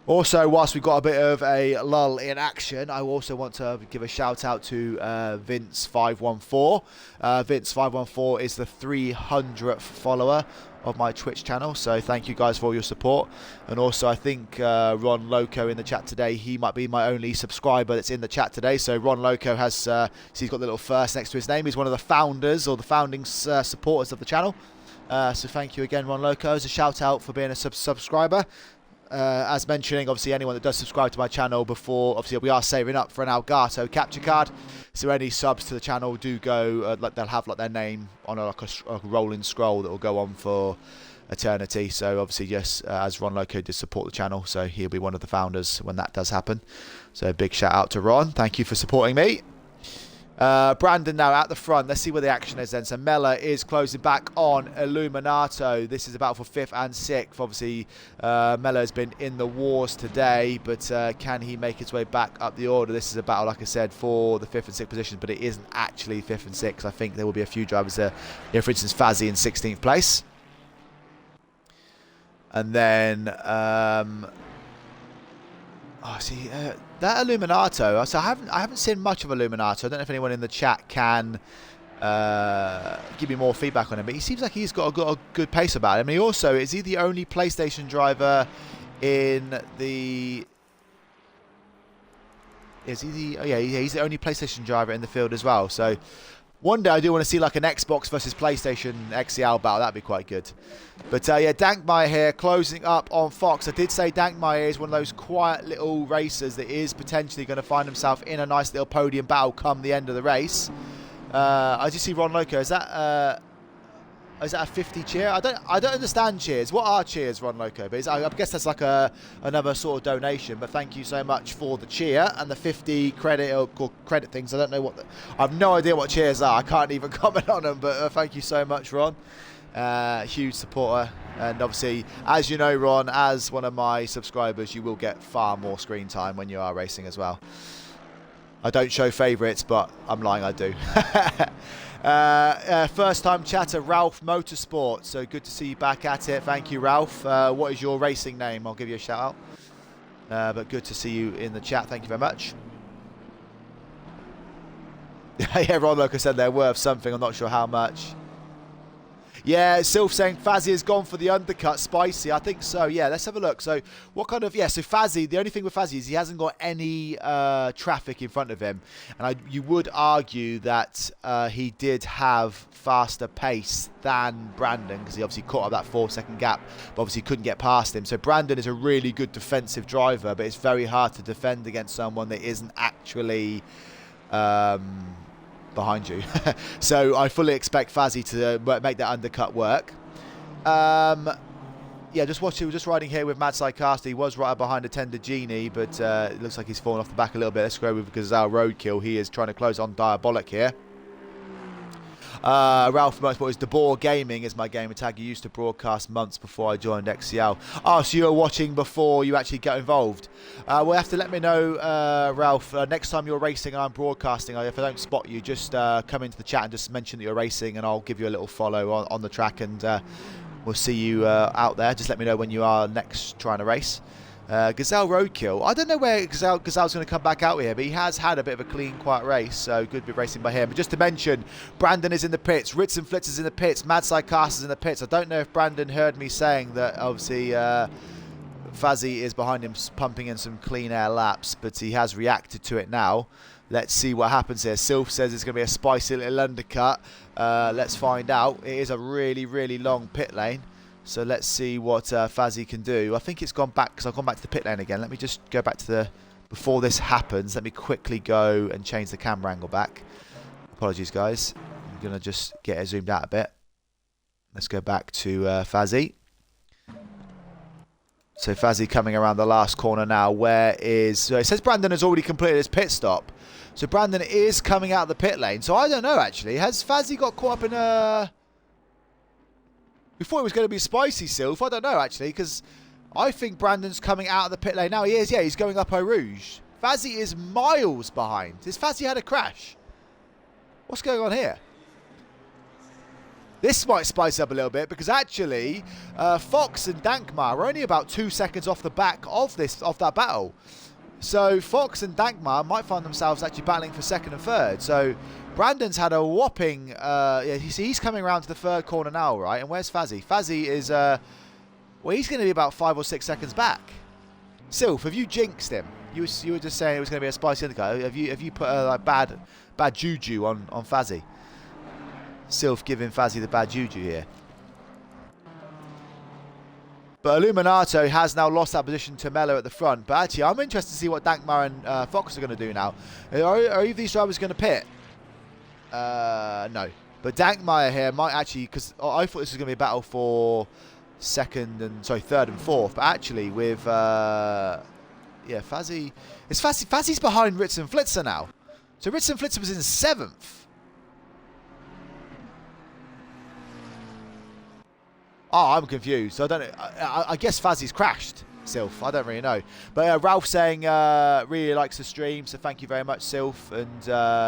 Also, whilst we've got a bit of a lull in action, I also want to give a shout out to Vince514. Vince514 is the 300th follower of my Twitch channel, so thank you guys for all your support. And also, I think Ron Loco in the chat today, he might be my only subscriber that's in the chat today. So Ron Loco has, so he's got the little first next to his name. He's one of the founders or the founding supporters of the channel. So thank you again, Ron Loco. As a shout out for being a subscriber. As mentioning, obviously, anyone that does subscribe to my channel before, obviously, we are saving up for an Elgato capture card. So any subs to the channel do go, like they'll have like their name on a rolling scroll that will go on for eternity. So obviously, yes, as Ron Loco did support the channel, so he'll be one of the founders when that does happen. So a big shout out to Ron. Thank you for supporting me. Brandon now at the front. Let's see where the action is then. So Mella is closing back on Illuminato. This is about for 5th and 6th. Obviously, Mella has been in the wars today, but can he make his way back up the order? This is a battle, like I said, for the 5th and 6th positions, but it isn't actually 5th and 6th. I think there will be a few drivers there. Yeah, for instance, Fazzy in 16th place. And then, that Illuminato. So I haven't seen much of Illuminato. I don't know if anyone in the chat can give me more feedback on him, but he seems like he's got a good pace about him. And he also is he the only PlayStation driver in the? Is he the? Oh yeah, he's the only PlayStation driver in the field as well. So One day I do want to see like an Xbox versus PlayStation XCL battle. That'd be quite good. But yeah, Dankmeyer here closing up on Fox. I did say Dankmeyer is one of those quiet little racers that is potentially going to find himself in a nice little podium battle come the end of the race. I just see Ron Loco. Is that a 50 cheer? I don't understand cheers. What are cheers, Ron Loco? But I guess that's like another sort of donation. But thank you so much for the cheer and the 50 credit or credit things. I don't know I have no idea what cheers are. I can't even comment on them. But thank you so much, Ron. Huge supporter. And obviously, as you know, Ron, as one of my subscribers, you will get far more screen time when you are racing as well. I don't show favourites, but I'm lying, I do. First time chatter, Ralph Motorsport. So good to see you back at it. Thank you, Ralph. What is your racing name? I'll give you a shout out. But good to see you in the chat. Thank you very much. Yeah, Ron Loco said they're worth something. I'm not sure how much. Yeah, Sylph saying Fazzy has gone for the undercut. Spicy. I think so. Yeah, let's have a look. So what kind of... Yeah, so Fazzy, the only thing with Fazzy is he hasn't got any traffic in front of him. And you would argue that he did have faster pace than Brandon because he obviously caught up that 4-second gap, but obviously couldn't get past him. So Brandon is a really good defensive driver, but it's very hard to defend against someone that isn't actually... behind you. So I fully expect Fazzy to make that undercut work. Yeah, just watch. He was just riding here with Mad Psychasta. He was right behind a Tender Genie, but it looks like he's fallen off the back a little bit. Let's go with Gazelle Roadkill. He is trying to close on Diabolic here. Ralph Motorsport is De Boer Gaming is my gamer tag. You used to broadcast months before I joined XCL. Oh, so you were watching before you actually got involved. Well, you have to let me know, Ralph, next time you're racing and I'm broadcasting, if I don't spot you, just come into the chat and just mention that you're racing and I'll give you a little follow on the track and we'll see you out there. Just let me know when you are next trying to race. Gazelle Roadkill. I don't know where Gazelle's going to come back out here, but he has had a bit of a clean, quiet race, so good bit racing by him. But just to mention, Brandon is in the pits, Ritz and Flitz is in the pits, Mad Psychast is in the pits. I don't know if Brandon heard me saying that, obviously, Fazzy is behind him pumping in some clean air laps, but he has reacted to it now. Let's see what happens here. Sylph says it's going to be a spicy little undercut. Let's find out. It is a really, really long pit lane. So let's see what Fazzy can do. I think it's gone back because I've gone back to the pit lane again. Let me just go back to the... Before this happens, let me quickly go and change the camera angle back. Apologies, guys. I'm going to just get it zoomed out a bit. Let's go back to Fazzy. So Fazzy coming around the last corner now. Where is... So it says Brandon has already completed his pit stop. So Brandon is coming out of the pit lane. So I don't know, actually. Has Fazzy got caught up in a... We thought it was going to be spicy, Sylph. I don't know, actually, because I think Brandon's coming out of the pit lane now. He is, yeah, he's going up Eau Rouge. Fazzy is miles behind. Has Fazzy had a crash? What's going on here? This might spice up a little bit because actually Fox and Dankmeyer are only about 2 seconds off the back of that battle. So Fox and Dankmeyer might find themselves actually battling for second and third. So Brandon's had a whopping... yeah, he's coming around to the third corner now, right? And where's Fazzy? Fazzy is... well, he's going to be about 5 or 6 seconds back. Sylph, have you jinxed him? You were just saying it was going to be a spicy undercut. Have you put a like, bad juju on Fazzy? Sylph giving Fazzy the bad juju here. But Illuminato has now lost that position to Mello at the front. But actually, I'm interested to see what Dankmeyer and Fox are going to do now. Are either of these drivers going to pit? No. But Dankmeyer here might actually... Because I thought this was going to be a battle for third and fourth. But actually, with... yeah, Fazzy... Fazzy's behind Ritz and Flitzer now. So Ritz and Flitzer was in 7th. Oh, I'm confused. I don't know. I guess Fazzy's crashed, Sylph. I don't really know. But Ralph saying really likes the stream, so thank you very much, Sylph. And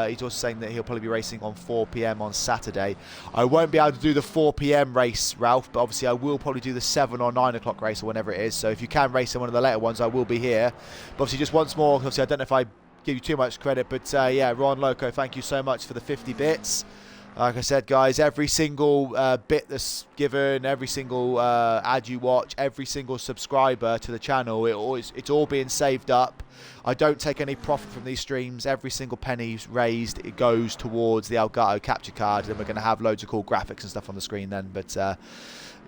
he's also saying that he'll probably be racing on 4 PM on Saturday. I won't be able to do the 4 PM race, Ralph, but obviously I will probably do the 7 or 9 o'clock race or whenever it is. So if you can race in one of the later ones, I will be here. But obviously just once more, obviously I don't know if I give you too much credit, but yeah, Ron Loco, thank you so much for the 50 bits. Like I said, guys, every single bit that's given, every single ad you watch, every single subscriber to the channel, it's all being saved up. I don't take any profit from these streams. Every single penny raised, it goes towards the Elgato capture card, and we're going to have loads of cool graphics and stuff on the screen then. But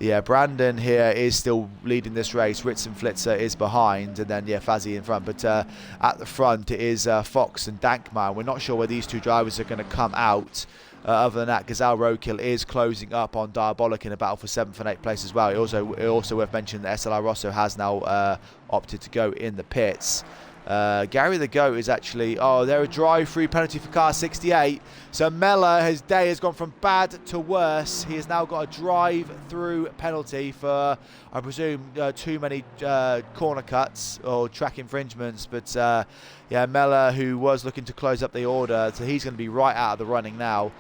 yeah, Brandon here is still leading this race. Ritz and Flitzer is behind, and then, yeah, Fazzy in front. But at the front, it is Fox and Dankmar. We're not sure where these two drivers are going to come out. Other than that, Gazelle Roadkill is closing up on Diabolic in a battle for 7th and 8th place as well. It also worth mentioning that SLR Rosso has now opted to go in the pits. Gary the Goat is actually... Oh, they're a drive-through penalty for car 68. So Mella, his day has gone from bad to worse. He has now got a drive-through penalty for, I presume, too many corner cuts or track infringements. But, yeah, Mella, who was looking to close up the order, so he's going to be right out of the running now.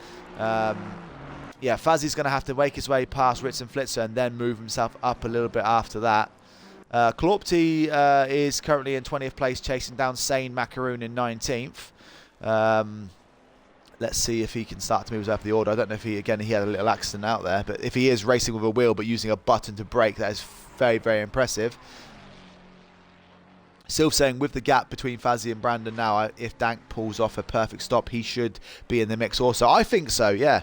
Yeah, Fazzy's going to have to make his way past Ritz and Flitzer and then move himself up a little bit after that. Klopti is currently in 20th place, chasing down Sane Macaroon in 19th. Let's see if he can start to move us up the order. I don't know if he had a little accident out there, but if he is racing with a wheel but using a button to brake, that is very, very impressive. Sylv saying with the gap between Fazzy and Brandon now, if Dank pulls off a perfect stop, he should be in the mix also. I think so, yeah.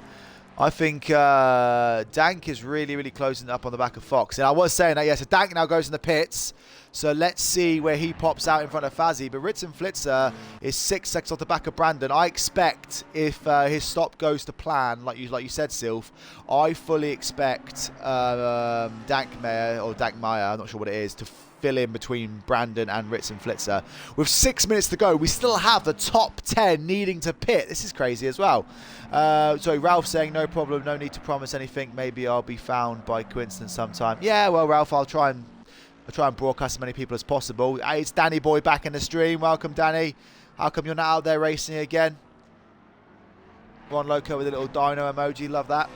I think Dank is really, really closing up on the back of Fox. And I was saying that, yeah, so Dank now goes in the pits. So let's see where he pops out in front of Fazzy. But Ritz and Flitzer is 6 seconds off the back of Brandon. I expect if his stop goes to plan, like you said, Sylv, I fully expect Dankmeyer, or Dankmeyer, I'm not sure what it is, to fill in between Brandon and Ritz and Flitzer. With 6 minutes to go, we still have the top 10 needing to pit. This is crazy as well. Sorry, Ralph saying, no problem, no need to promise anything. Maybe I'll be found by coincidence sometime. Yeah, well, Ralph, I'll try and broadcast as many people as possible. Hey, it's Danny Boy back in the stream. Welcome, Danny. How come you're not out there racing again? Ron Loco with a little dino emoji. Love that.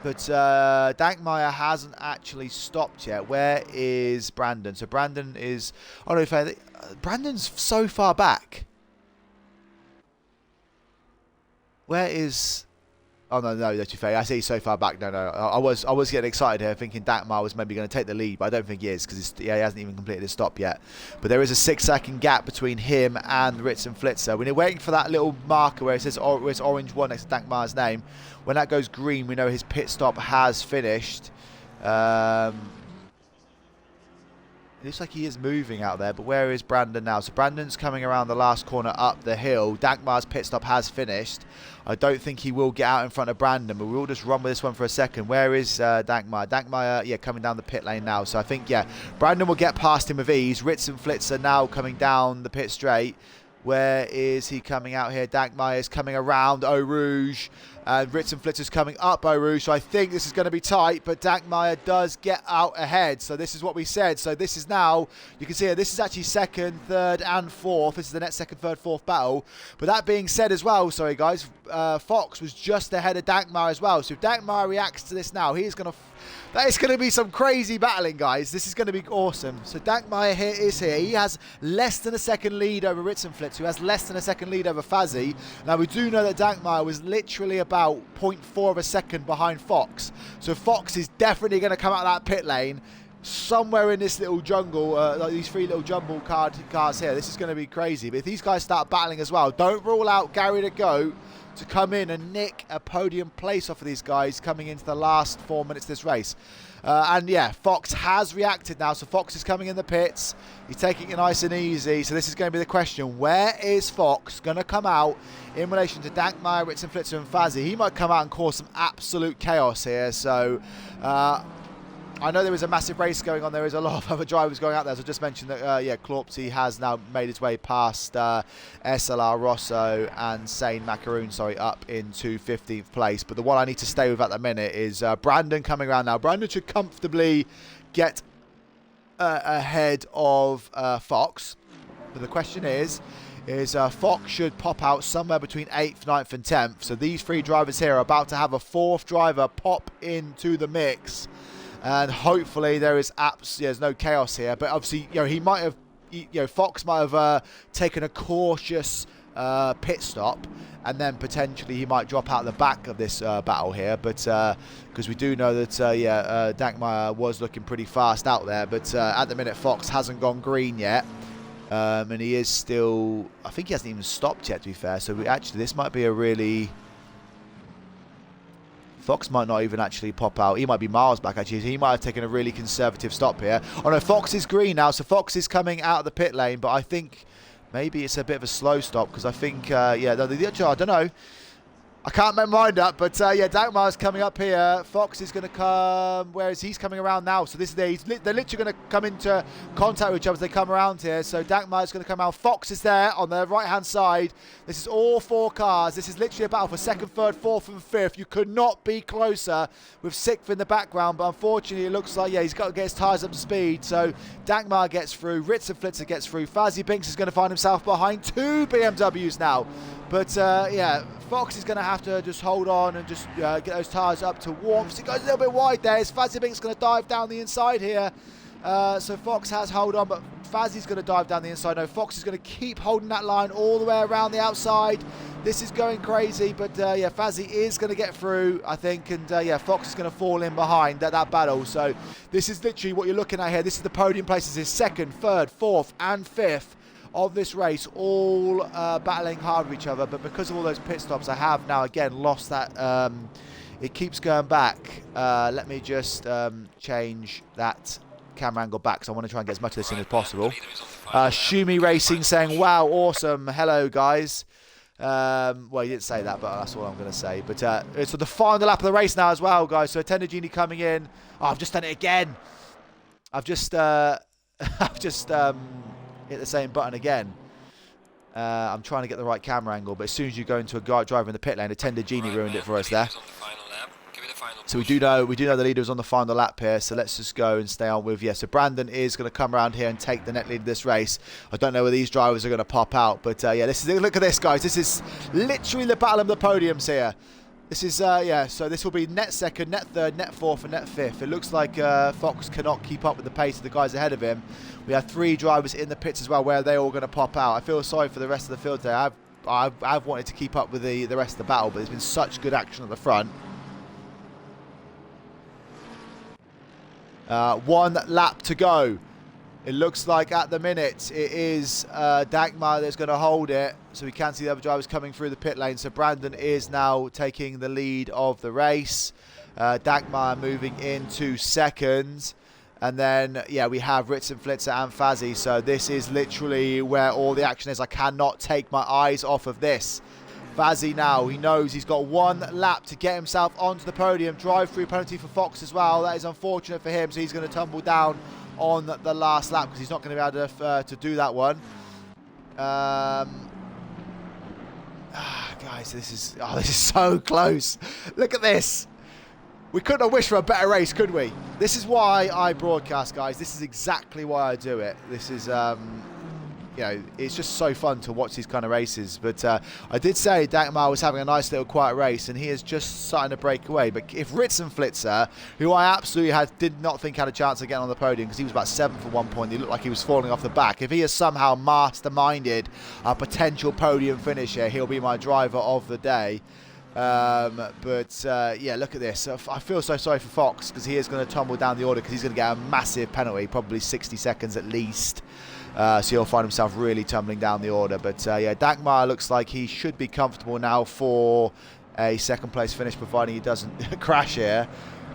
But Dankmeyer hasn't actually stopped yet. Where is Brandon? So Brandon is... Oh, no, Brandon's so far back. Where is... Oh, no, that's fair. I see so far back. No. I was getting excited here, thinking Dankmeyer was maybe going to take the lead, but I don't think he is, because he hasn't even completed his stop yet. But there is a 6-second gap between him and Ritz and Flitzer. When you're waiting for that little marker where it says where it's orange 1 next to Dankmeyer's name, when that goes green, we know his pit stop has finished. It looks like he is moving out there, but where is Brandon now? So Brandon's coming around the last corner up the hill. Dankmeyer's pit stop has finished. I don't think he will get out in front of Brandon, but we'll just run with this one for a second. Where is Dankmeyer? Dankmeyer, yeah, coming down the pit lane now. So I think, yeah, Brandon will get past him with ease. Ritz and Flitzer now coming down the pit straight. Where is he coming out here? Dankmeyer is coming around Eau Rouge. And Ritz and Flitzer's coming up Eau Rouge. So I think this is going to be tight, but Dankmeyer does get out ahead. So this is what we said. So this is now, you can see here, this is actually 2nd, 3rd, and 4th. This is the next 2nd, 3rd, 4th battle. But that being said as well, sorry guys, Fox was just ahead of Dankmeyer as well. So if Dankmeyer reacts to this now, he's going to... That is going to be some crazy battling, guys. This is going to be awesome. So Dankmeyer is here. He has less than a second lead over Ritz and Flitzer, who has less than a second lead over Fazzy. Now, we do know that Dankmeyer was literally about 0.4 of a second behind Fox. So Fox is definitely going to come out of that pit lane somewhere in this little jungle, like these 3 little jumble cars here. This is going to be crazy. But if these guys start battling as well, don't rule out Gary the Goat to come in and nick a podium place off of these guys coming into the last 4 minutes of this race. And yeah, Fox has reacted now, so Fox is coming in the pits. He's taking it nice and easy. So this is going to be the question. Where is Fox going to come out in relation to Dankmeyer, Ritz and Flitzer and Fazzy? He might come out and cause some absolute chaos here. So I know there is a massive race going on. There is a lot of other drivers going out there. So I just mentioned that, yeah, Klopti has now made his way past SLR Rosso and Sane Macaroon, up into 15th place. But the one I need to stay with at the minute is Brandon coming around now. Brandon should comfortably get ahead of Fox. But the question is Fox should pop out somewhere between 8th, 9th and 10th. So these 3 drivers here are about to have a 4th driver pop into the mix. And hopefully there's no chaos here. But obviously, he might have, Fox might have taken a cautious pit stop, and then potentially he might drop out the back of this battle here. But because we do know that Dankmeyer was looking pretty fast out there, but at the minute Fox hasn't gone green yet. And he is still, I think he hasn't even stopped yet, to be fair. So actually this might be a really, Fox might not even actually pop out. He might be miles back, actually. He might have taken a really conservative stop here. Oh no, Fox is green now, so Fox is coming out of the pit lane, but I think maybe it's a bit of a slow stop, because I think, yeah, I don't know. I can't make my mind up, but yeah, Dankmeyer's coming up here. Fox is going to come, where is he? He's coming around now. So this is they're literally going to come into contact with each other as they come around here. So Dankmeyer's going to come out. Fox is there on the right-hand side. This is all 4 cars. This is literally a battle for 2nd, 3rd, 4th and 5th. You could not be closer with 6th in the background, but unfortunately it looks like, yeah, he's got to get his tyres up to speed. So Dankmeyer gets through. Ritzenflitzer gets through. Fazzy Binks is going to find himself behind 2 BMWs now. But yeah, Fox is going to have to just hold on and just get those tyres up to warmth. He goes a little bit wide there. Fazzy Binks going to dive down the inside here. So Fox has hold on, but Fazzy's going to dive down the inside. No, Fox is going to keep holding that line all the way around the outside. This is going crazy, but yeah, Fazzy is going to get through, I think, and yeah, Fox is going to fall in behind that battle. So this is literally what you're looking at here. This is the podium places, is 2nd, 3rd, 4th and 5th of this race, all battling hard with each other. But because of all those pit stops, I have now again lost that. It keeps going back. Let me just change that camera angle back, so I want to try and get as much of this in as possible. Shumi Racing saying, wow, awesome, hello guys. Well, he didn't say that, but that's all I'm going to say. But it's the final lap of the race now as well, guys. So Tender Genie coming in. Oh, I've just done it again. I've just hit the same button again. I'm trying to get the right camera angle, but as soon as you go into a guy driver in the pit lane, a Tender Genie ruined it for us there. So we do know the leader is on the final lap here, so let's just go and stay on with, yeah, so Brandon is going to come around here and take the net lead of this race. I don't know where these drivers are going to pop out, but yeah, look at this, guys. This is literally the battle of the podiums here. This is, yeah, so this will be net 2nd, net 3rd, net 4th and net 5th. It looks like Fox cannot keep up with the pace of the guys ahead of him. We have 3 drivers in the pits as well, where they're all going to pop out. I feel sorry for the rest of the field today. I've wanted to keep up with the rest of the battle, but there's been such good action at the front. 1 lap to go. It looks like at the minute it is Dankmeyer that's going to hold it, so we can see the other drivers coming through the pit lane. So Brandon is now taking the lead of the race. Dankmeyer moving into 2nd. And then, yeah, we have Ritzenflitzer and Fazzy. So this is literally where all the action is. I cannot take my eyes off of this. Fazzy now, he knows he's got 1 lap to get himself onto the podium. Drive-through penalty for Fox as well. That is unfortunate for him, so he's going to tumble down on the last lap because he's not going to be able to do that one. Guys, this is so close. Look at this. We couldn't have wished for a better race, could we? This is why I broadcast, guys. This is exactly why I do it. This is, you know, it's just so fun to watch these kind of races. But I did say Dankmeyer was having a nice little quiet race, and he is just starting to break away. But if Ritzenflitzer, who I absolutely did not think had a chance of getting on the podium, because he was about 7th at one point, he looked like he was falling off the back. If he has somehow masterminded a potential podium finish here, he'll be my driver of the day. But yeah, look at this. I feel so sorry for Fox, because he is going to tumble down the order, because he's going to get a massive penalty, probably 60 seconds at least. So he'll find himself really tumbling down the order. But yeah, Dankmeyer looks like he should be comfortable now for a 2nd place finish, providing he doesn't crash here.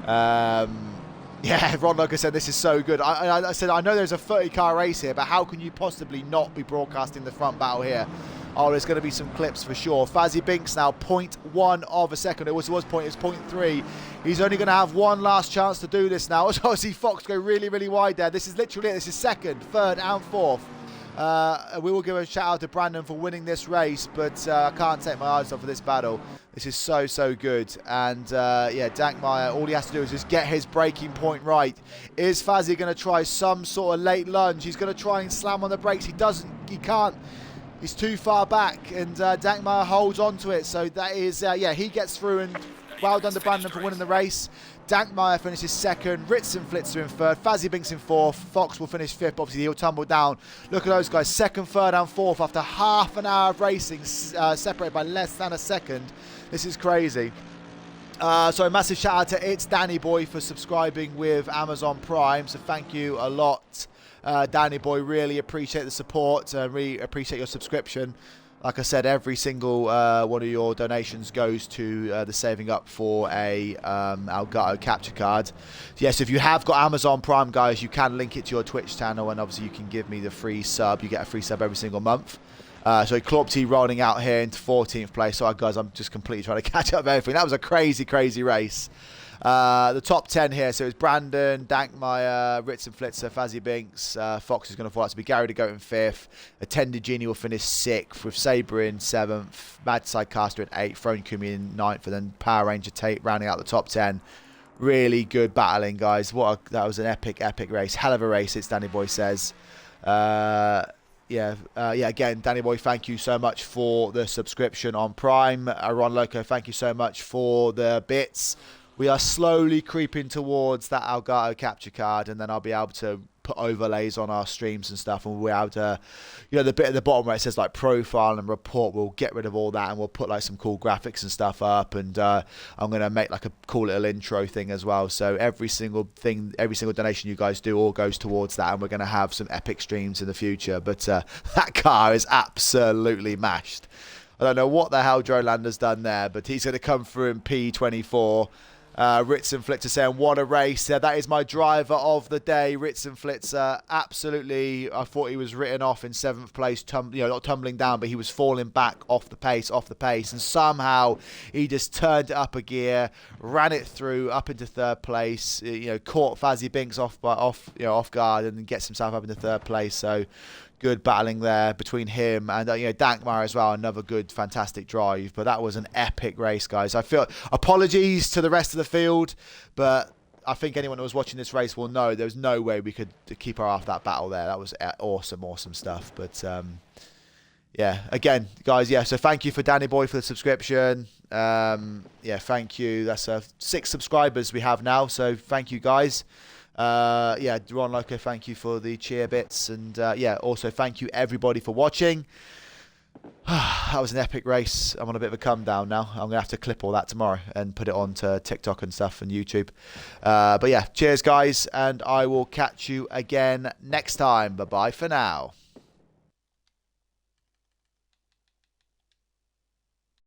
Yeah, Ron Logan said this is so good. I said, I know there's a 30-car race here, but how can you possibly not be broadcasting the front battle here? Oh, there's going to be some clips for sure. Fazzy Binks now 0.1 of a second. It was 0.3. He's only going to have 1 last chance to do this now. So I see Fox go really, really wide there. This is literally it. This is 2nd, 3rd and 4th. We will give a shout out to Brandon for winning this race, but I can't take my eyes off of this battle. This is so, so good. And yeah, Dankmeyer, all he has to do is just get his braking point right. Is Fazzy going to try some sort of late lunge? He's going to try and slam on the brakes. He can't. He's too far back, and Dankmeyer holds on to it. So that is, yeah, he gets through, and well done to Brandon for winning the race. Dankmeyer finishes second, Ritz and Flitzer in third, Fazzy Binks in fourth, Fox will finish fifth. Obviously, he'll tumble down. Look at those guys, second, third and fourth after half an hour of racing, separated by less than a second. This is crazy. So a massive shout out to It's Danny Boy for subscribing with Amazon Prime. So thank you a lot, Danny Boy. Really appreciate the support. Really appreciate your subscription. Like I said, every single one of your donations goes to the saving up for a Elgato capture card. Yes, if you have got Amazon Prime, guys, you can link it to your Twitch channel, and obviously you can give me the free sub. You get a free sub every single month. So Clawpty rolling out here into 14th place. Sorry, guys, I'm just completely trying to catch up with everything. That was a crazy, crazy race. The top 10 here, so it's Brandon, Dankmeyer, Ritz and Flitzer, Fazzy Binks, Fox is going to fall out to be Gary to go in 5th, Attended Genie will finish 6th, with Sabre in 7th, Mad Sidecaster in 8th, Throne Kumi in 9th, and then Power Ranger Tate rounding out the top 10. Really good battling, guys. That was an epic, epic race. Hell of a race, it's Danny Boy says. Again, Danny Boy, thank you so much for the subscription on Prime. Ron Loco, thank you so much for the bits. We are slowly creeping towards that Elgato capture card, and then I'll be able to put overlays on our streams and stuff, and we'll be able to, you know, the bit at the bottom where it says like profile and report, we'll get rid of all that and we'll put like some cool graphics and stuff up, and I'm going to make like a cool little intro thing as well. So every single thing, every single donation you guys do all goes towards that, and we're going to have some epic streams in the future. But that car is absolutely mashed. I don't know what the hell Joe Lander's done there, but he's going to come through in P24. Ritz and Flitzer saying, what a race. That is my driver of the day, Ritz and Flitzer. Absolutely, I thought he was written off in 7th place, not tumbling down, but he was falling back off the pace, and somehow he just turned it up a gear, ran it through, up into 3rd place, caught Fazzy Binks off guard, and gets himself up into 3rd place. So good battling there between him and Dankmeyer as well. Another good, fantastic drive. But that was an epic race, guys. I feel apologies to the rest of the field, but I think anyone who was watching this race will know there was no way we could keep our off that battle there. That was awesome stuff. But again, guys, so thank you for Danny Boy for the subscription. Thank you. That's 6 subscribers we have now, so thank you, guys. Ron Loco, thank you for the cheer bits, and also thank you everybody for watching. That was an epic race. I'm on a bit of a come down now. I'm gonna have to clip all that tomorrow and put it onto TikTok and stuff and YouTube. Cheers guys, and I will catch you again next time. Bye bye for now.